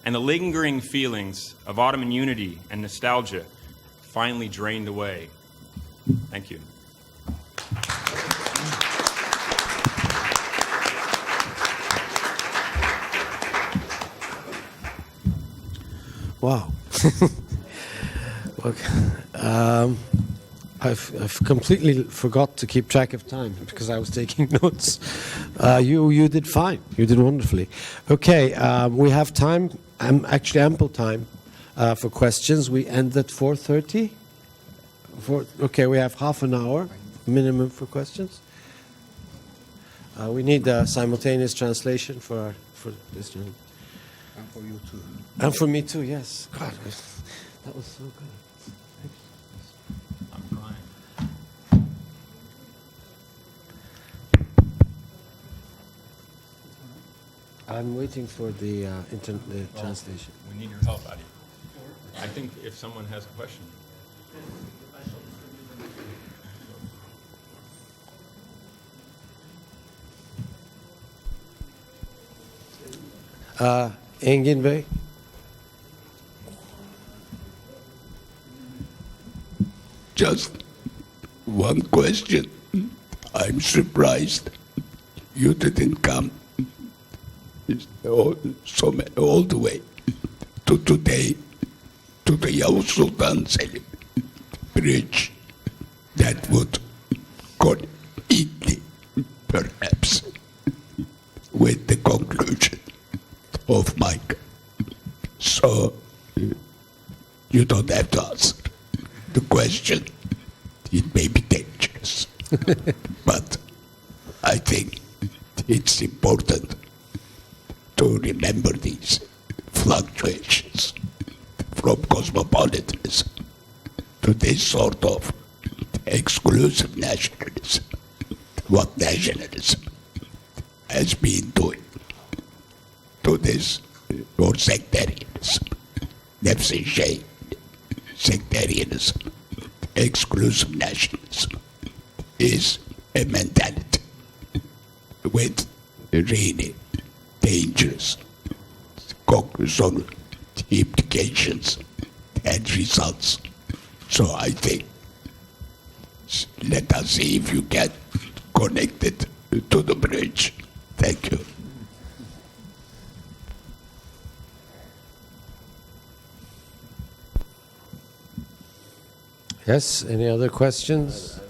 C: and the lingering feelings of Ottoman unity and nostalgia finally drained away. Thank you.
A: Wow. Okay. I've completely forgot to keep track of time because I was taking notes. You did fine. You did wonderfully. Okay, we have time, actually ample time for questions. We end at 4:30. Okay, we have half an hour minimum for questions. We need a simultaneous translation for this gentleman.
B: And for you too.
A: And for me too, yes. God, that was so good.
C: I'm crying.
A: I'm waiting for the translation.
C: We need your help, Adi. I think if someone has a question.
A: Engin Bey?
D: Just one question. I'm surprised you didn't come all the way to today to the Yavuz Sultan Selim bridge. That would connect perhaps with the conclusion of Mike. So you don't have to answer the question. It may be dangerous, but I think it's important to remember these fluctuations from cosmopolitanism to this sort of exclusive nationalism. What nationalism has been doing to this, or sectarianism, nefs-i shay, sectarianism, exclusive nationalism, is a mentality with really dangerous conclusion, implications, and results. So I think, let us see if you can connect it to the bridge. Thank you.
A: Yes, any other questions?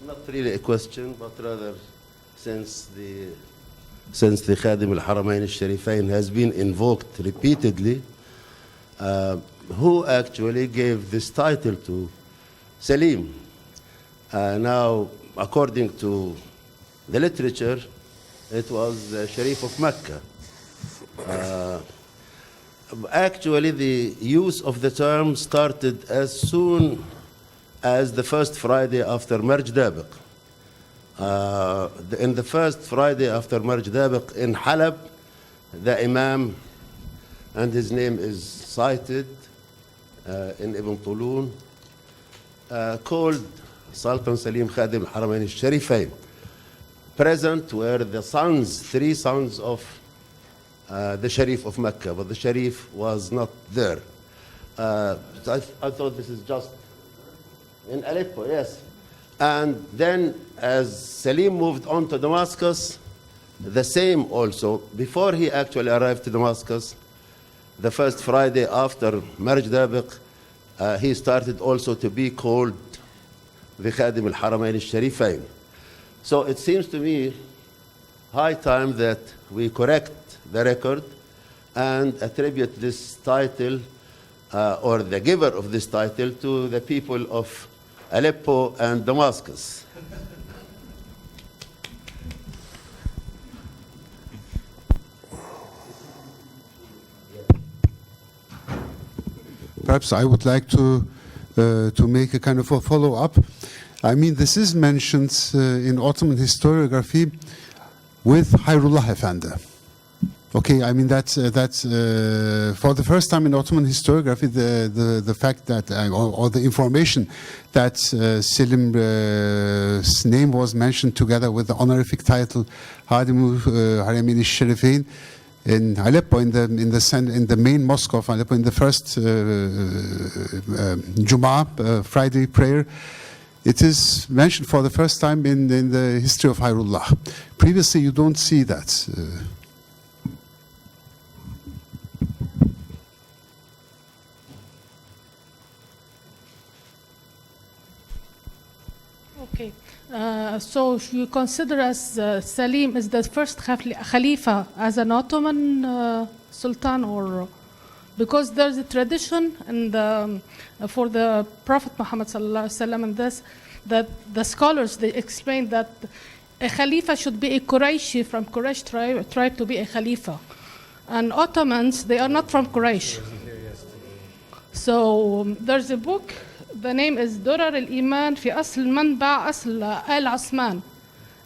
E: Not really a question, but rather since the Khadim al-Haramain al-Sharifain has been invoked repeatedly, who actually gave this title to Salim? Now, according to the literature, it was the Sharif of Mecca. Actually, the use of the term started as soon as the first Friday after Marj Dabiq. In the first Friday after Marj Dabiq in Halab, the Imam, and his name is cited in Ibn Tulun, called Sultan Salim Khadim al-Haramain al-Sharifain. Present were the sons, 3 sons of the Sharif of Mecca, but the Sharif was not there. I thought this is just in Aleppo, yes. And then as Salim moved on to Damascus, the same also. Before he actually arrived to Damascus, the first Friday after Marj Dabiq, he started also to be called the Khadim al-Haramain al-Sharifain. So it seems to me high time that we correct the record and attribute this title or the giver of this title to the people of Aleppo and Damascus.
B: Perhaps I would like to make a kind of a follow-up. I mean, this is mentioned in Ottoman historiography with Hayrullah Efendi. Okay, I mean that's for the first time in Ottoman historiography, the fact that or the information that Selim's name was mentioned together with the honorific title Hadim Haramain al-Sharifain in Aleppo, in the main mosque of Aleppo, in the first Jumu'ah, Friday prayer. It is mentioned for the first time in the history of Hayrullah. Previously, you don't see that.
F: Okay, so you consider as Salim is the first Khalifa as an Ottoman Sultan, or because there's a tradition and for the Prophet Muhammad sallallahu alaihi wasallam, and this that the scholars they explain that a Khalifa should be a Qurayshi from Quraysh tribe to be a Khalifa, and Ottomans they are not from Quraysh. So there's a book. The name is Durar al-Iman fi Asl Manba Asl al-Osman.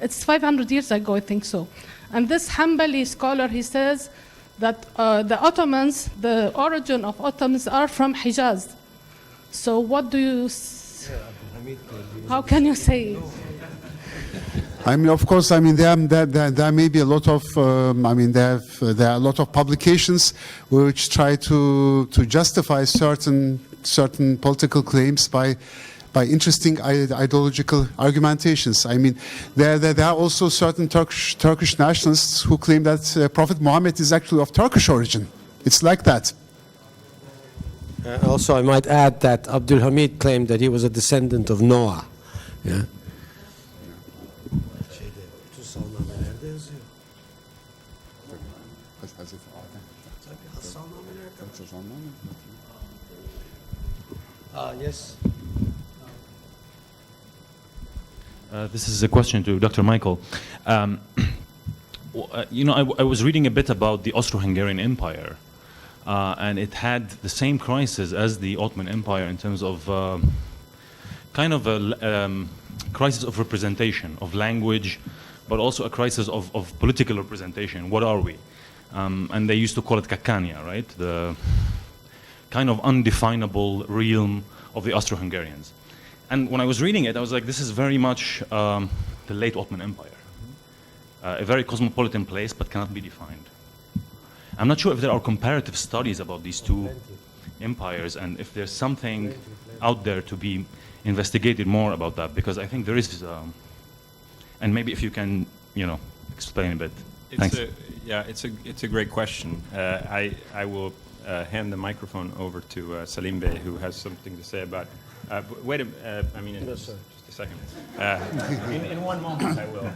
F: It's 500 years ago, I think so. And this Hanbali scholar, he says that the Ottomans, the origin of Ottomans are from Hijaz. So what do you, how can you say?
B: I mean, of course, I mean there may be a lot of I mean there are a lot of publications which try to justify certain political claims by interesting ideological argumentations. I mean, there are also certain Turkish nationalists who claim that Prophet Muhammad is actually of Turkish origin. It's like that.
A: Also, I might add that Abdul Hamid claimed that he was a descendant of Noah. Yeah. Yes.
G: This is a question to Dr. Michael. You know, I was reading a bit about the Austro-Hungarian Empire, and it had the same crisis as the Ottoman Empire in terms of kind of a crisis of representation, of language, but also a crisis of political representation. What are we? And they used to call it Kakania, right? The kind of undefinable realm of the Austro-Hungarians. And when I was reading it, I was like, this is very much the late Ottoman Empire. A very cosmopolitan place, but cannot be defined. I'm not sure if there are comparative studies about these two empires and if there's something out there to be investigated more about that, because I think there is, and maybe if you can, you know, explain a bit. Thanks.
C: It's a great question. I will hand the microphone over to Salim Bey, who has something to say about. Wait a, I mean, just a second. In one moment, I will.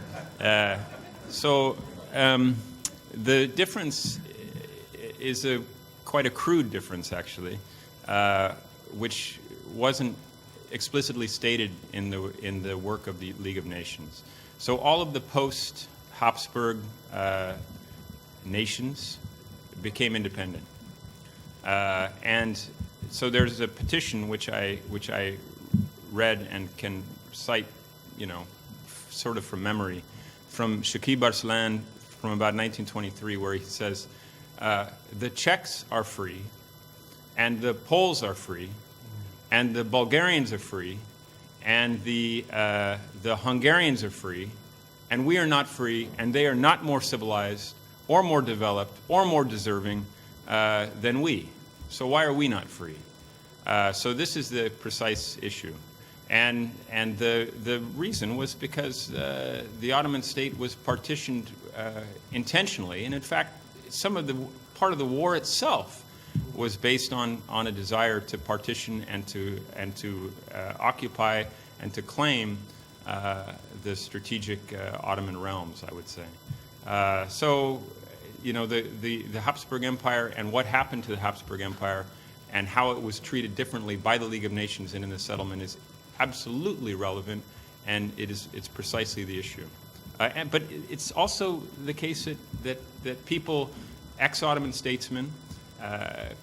C: So the difference is quite a crude difference, actually, which wasn't explicitly stated in the work of the League of Nations. So all of the post-Habsburg nations became independent, and so there's a petition which I read and can cite, you know, sort of from memory, from Shakib Arslan from about 1923, where he says, the Czechs are free, and the Poles are free, and the Bulgarians are free, and the Hungarians are free, and we are not free, and they are not more civilized or more developed or more deserving than we. So why are we not free? So this is the precise issue. And the reason was because the Ottoman state was partitioned intentionally, and in fact, part of the war itself was based on a desire to partition and to occupy and to claim the strategic Ottoman realms, I would say. So, you know, the Habsburg Empire and what happened to the Habsburg Empire and how it was treated differently by the League of Nations and in the settlement is absolutely relevant, and it's precisely the issue. But it's also the case that people, ex-Ottoman statesmen,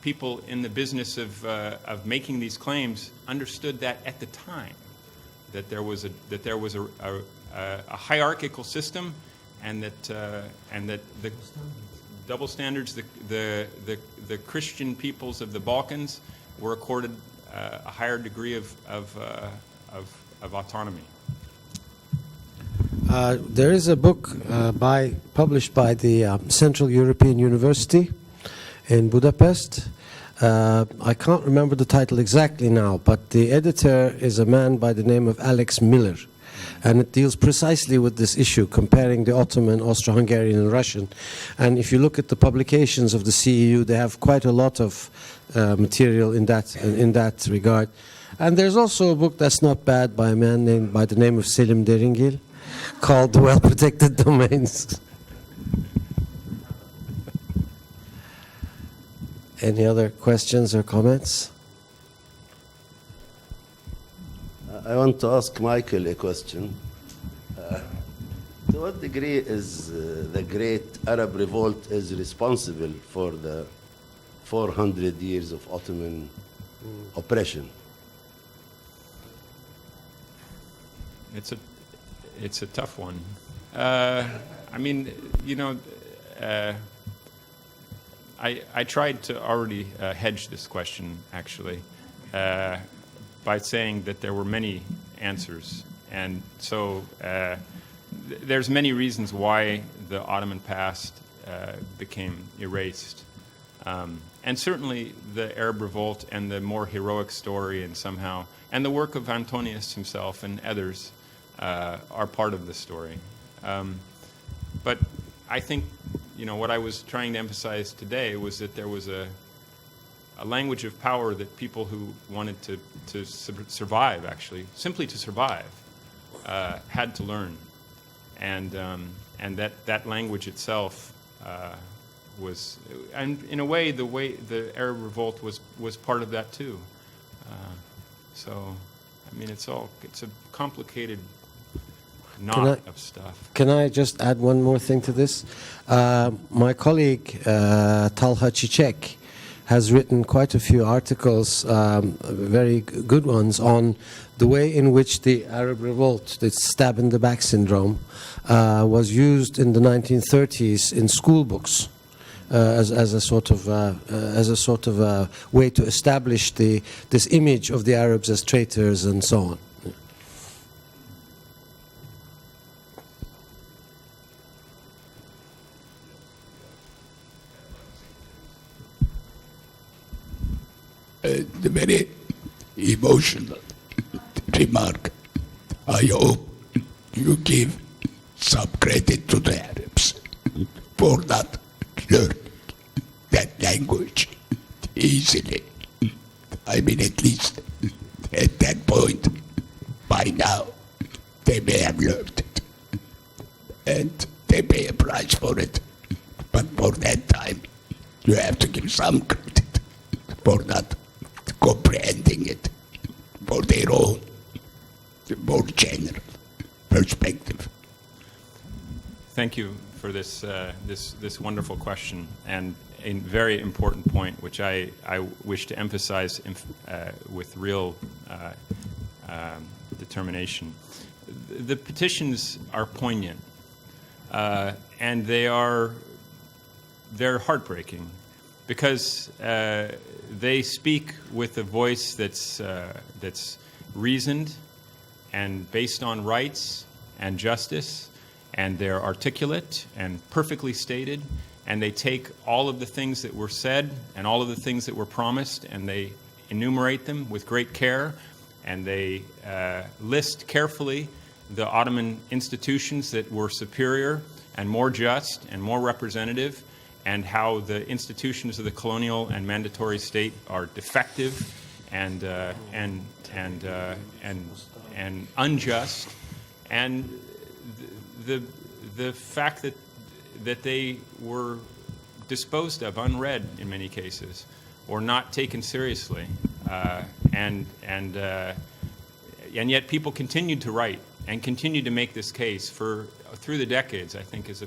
C: people in the business of making these claims understood that at the time, that there was a hierarchical system, and that the double standards, the Christian peoples of the Balkans were accorded a higher degree of autonomy.
A: There is a book published by the Central European University in Budapest. I can't remember the title exactly now, but the editor is a man by the name of Alex Miller. And it deals precisely with this issue, comparing the Ottoman, Austro-Hungarian, and Russian. And if you look at the publications of the CEU, they have quite a lot of material in that regard. And there's also a book that's not bad by a man named by the name of Selim Deringil, called The Well-Protected Domains. Any other questions or comments?
E: I want to ask Michael a question. To what degree is the Great Arab Revolt is responsible for the 400 years of Ottoman oppression?
C: It's a tough one. I mean, you know, I tried to already hedge this question, actually, by saying that there were many answers. And so there's many reasons why the Ottoman past became erased. And certainly the Arab Revolt and the more heroic story and the work of Antonius himself and others are part of the story. But I think, you know, what I was trying to emphasize today was that there was a language of power that people who wanted to survive, actually, simply to survive, had to learn. And that language itself was, and in a way, the Arab Revolt was part of that too. So, I mean, it's a complicated knot of stuff.
A: Can I just add one more thing to this? My colleague Talha Çiçek has written quite a few articles, very good ones, on the way in which the Arab Revolt, the stab in the back syndrome, was used in the 1930s in school books as a sort of way to establish this image of the Arabs as traitors and so on.
D: The very emotional remark. I hope you give some credit to the Arabs for not learning that language easily. I mean, at least at that point, by now, they may have learned it. And they pay a price for it. But for that time, you have to give some credit for not comprehending it for their own more general perspective.
C: Thank you for this wonderful question and a very important point, which I wish to emphasize with real determination. The petitions are poignant, and they're heartbreaking, because they speak with a voice that's reasoned and based on rights and justice, and they're articulate and perfectly stated, and they take all of the things that were said and all of the things that were promised, and they enumerate them with great care, and they list carefully the Ottoman institutions that were superior and more just and more representative, and how the institutions of the colonial and mandatory state are defective and unjust, and the fact that they were disposed of unread in many cases, or not taken seriously, and yet people continued to write and continued to make this case through the decades. I think it's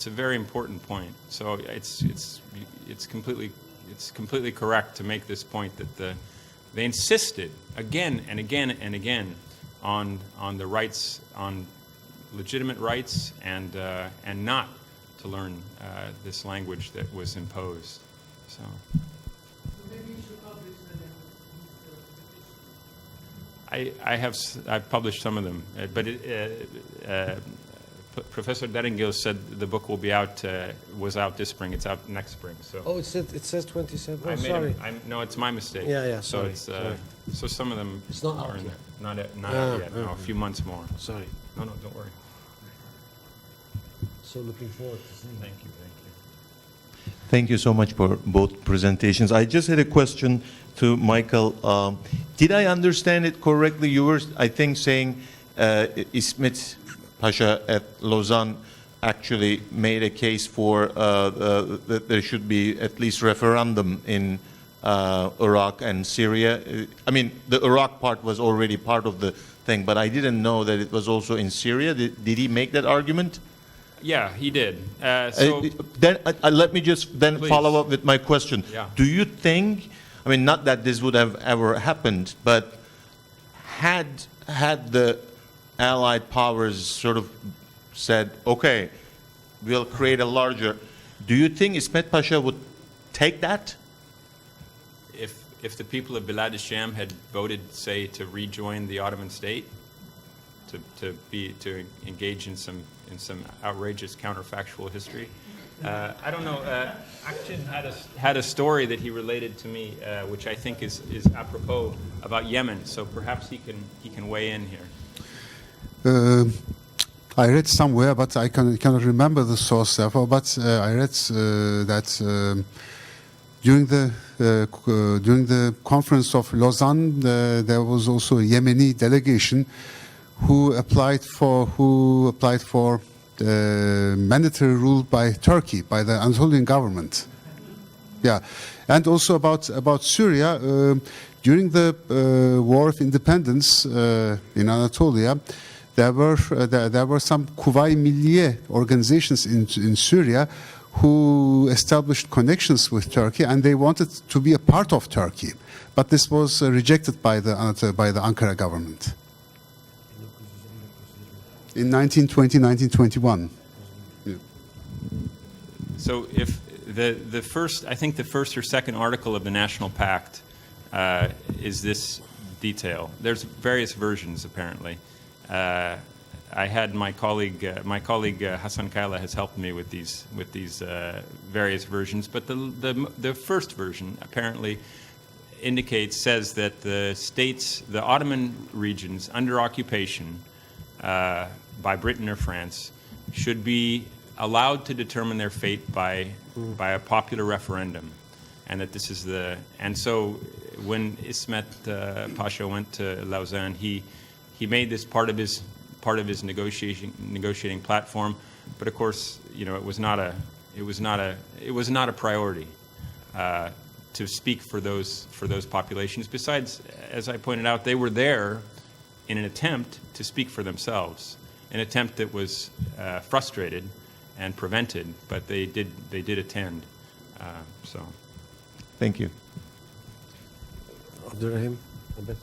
C: a very important point. So it's completely correct to make this point that they insisted again and again and again on the rights, on legitimate rights, and not to learn this language that was imposed. So. I've published some of them, but Professor Deringil said the book will be was out this spring. It's out next spring. So.
A: Oh, it says 27. Oh,
C: I made
A: sorry.
C: no, it's my mistake.
A: Yeah,
C: So
A: sorry.
C: so some of them
A: It's not
C: are
A: out
C: in
A: yet.
C: there. Not out yet. No, a few months more.
A: Sorry.
C: No, don't worry.
A: So looking forward to seeing.
C: Thank you.
H: Thank you so much for both presentations. I just had a question to Michael. Did I understand it correctly? You were, I think, saying İsmet Pasha at Lausanne actually made a case for that there should be at least referendum in Iraq and Syria. I mean, the Iraq part was already part of the thing, but I didn't know that it was also in Syria. Did he make that argument?
C: Yeah, he did. So
H: Then let me just then
C: Please.
H: follow up with my question.
C: Yeah.
H: Do you think, I mean, not that this would have ever happened, but had the Allied powers sort of said, okay, we'll create a larger, do you think İsmet Pasha would take that?
C: if the people of Bilad al-Sham had voted, say, to rejoin the Ottoman state, to engage in some outrageous counterfactual history, I don't know. Akshin had a story that he related to me, which I think is apropos about Yemen. So perhaps he can weigh in here.
B: I read somewhere, but I cannot remember the source therefore, but I read that during the conference of Lausanne, there was also a Yemeni delegation who applied for mandatory rule by Turkey, by the Anatolian government. Yeah, and also about Syria, during the War of Independence in Anatolia, there were some Kuvayi Milliye organizations in Syria who established connections with Turkey, and they wanted to be a part of Turkey, but this was rejected by the Ankara government in 1920, 1921. Yeah.
C: So if the first, I think the first or second article of the National Pact is this detail. There's various versions apparently. I had my colleague Hassan Kaila has helped me with these various versions, but the first version apparently says that the Ottoman regions under occupation by Britain or France should be allowed to determine their fate by a popular referendum, and that this is and so when İsmet Pasha went to Lausanne, he made this part of his negotiating platform, but of course, it was not a priority to speak for those populations. Besides, as I pointed out, they were there in an attempt to speak for themselves, an attempt that was frustrated and prevented, but they did attend. So,
H: thank you.
A: Abdurrahim, a bit.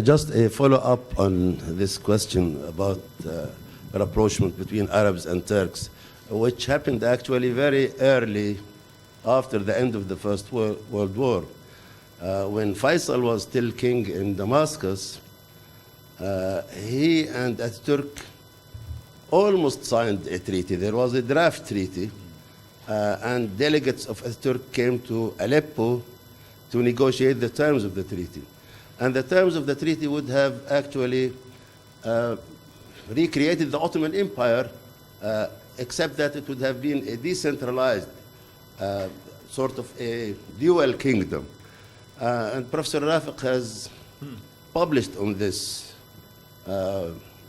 E: Just a follow-up on this question about rapprochement between Arabs and Turks, which happened actually very early after the end of the First World War. When Faisal was still king in Damascus, he and Ataturk almost signed a treaty. There was a draft treaty, and delegates of Ataturk came to Aleppo to negotiate the terms of the treaty. And the terms of the treaty would have actually recreated the Ottoman Empire, except that it would have been a decentralized, sort of a dual kingdom. And Professor Rafiq has published on this.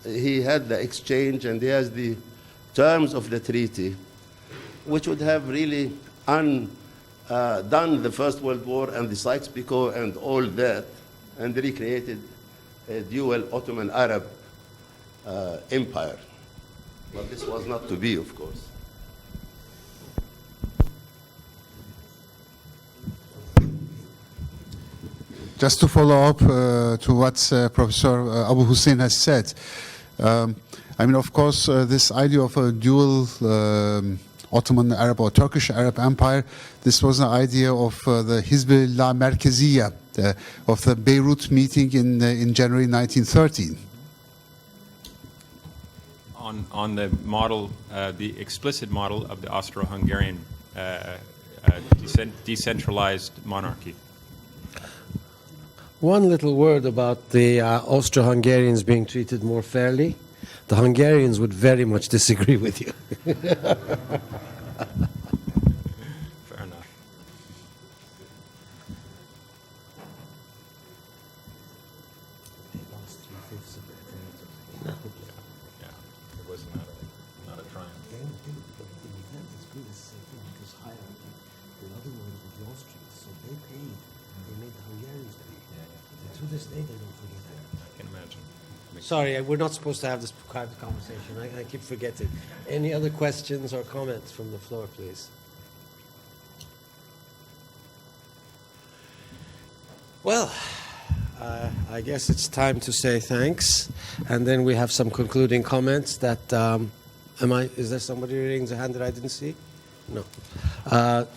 E: He had the exchange and he has the terms of the treaty, which would have really undone the First World War and the Sykes-Picot and all that, and recreated a dual Ottoman-Arab empire. But this was not to be, of course.
B: Just to follow up to what Professor Abu Hussein has said, I mean, of course, this idea of a dual Ottoman Arab or Turkish Arab Empire, this was an idea of the Hizbullah Merkeziya, of the Beirut meeting in January 1913.
C: On the model, the explicit model of the Austro-Hungarian decentralized monarchy.
A: One little word about the Austro-Hungarians being treated more fairly. The Hungarians would very much disagree with you.
C: Fair enough. Yeah, it was not a triumph.
A: To this day, they don't forget that.
C: I can imagine.
A: Sorry, we're not supposed to have this private conversation. I keep forgetting. Any other questions or comments from the floor, please? Well, I guess it's time to say thanks, and then we have some concluding comments. That is there somebody raising the hand that I didn't see? No.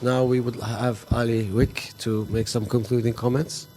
A: Now we would have Ali Wick to make some concluding comments.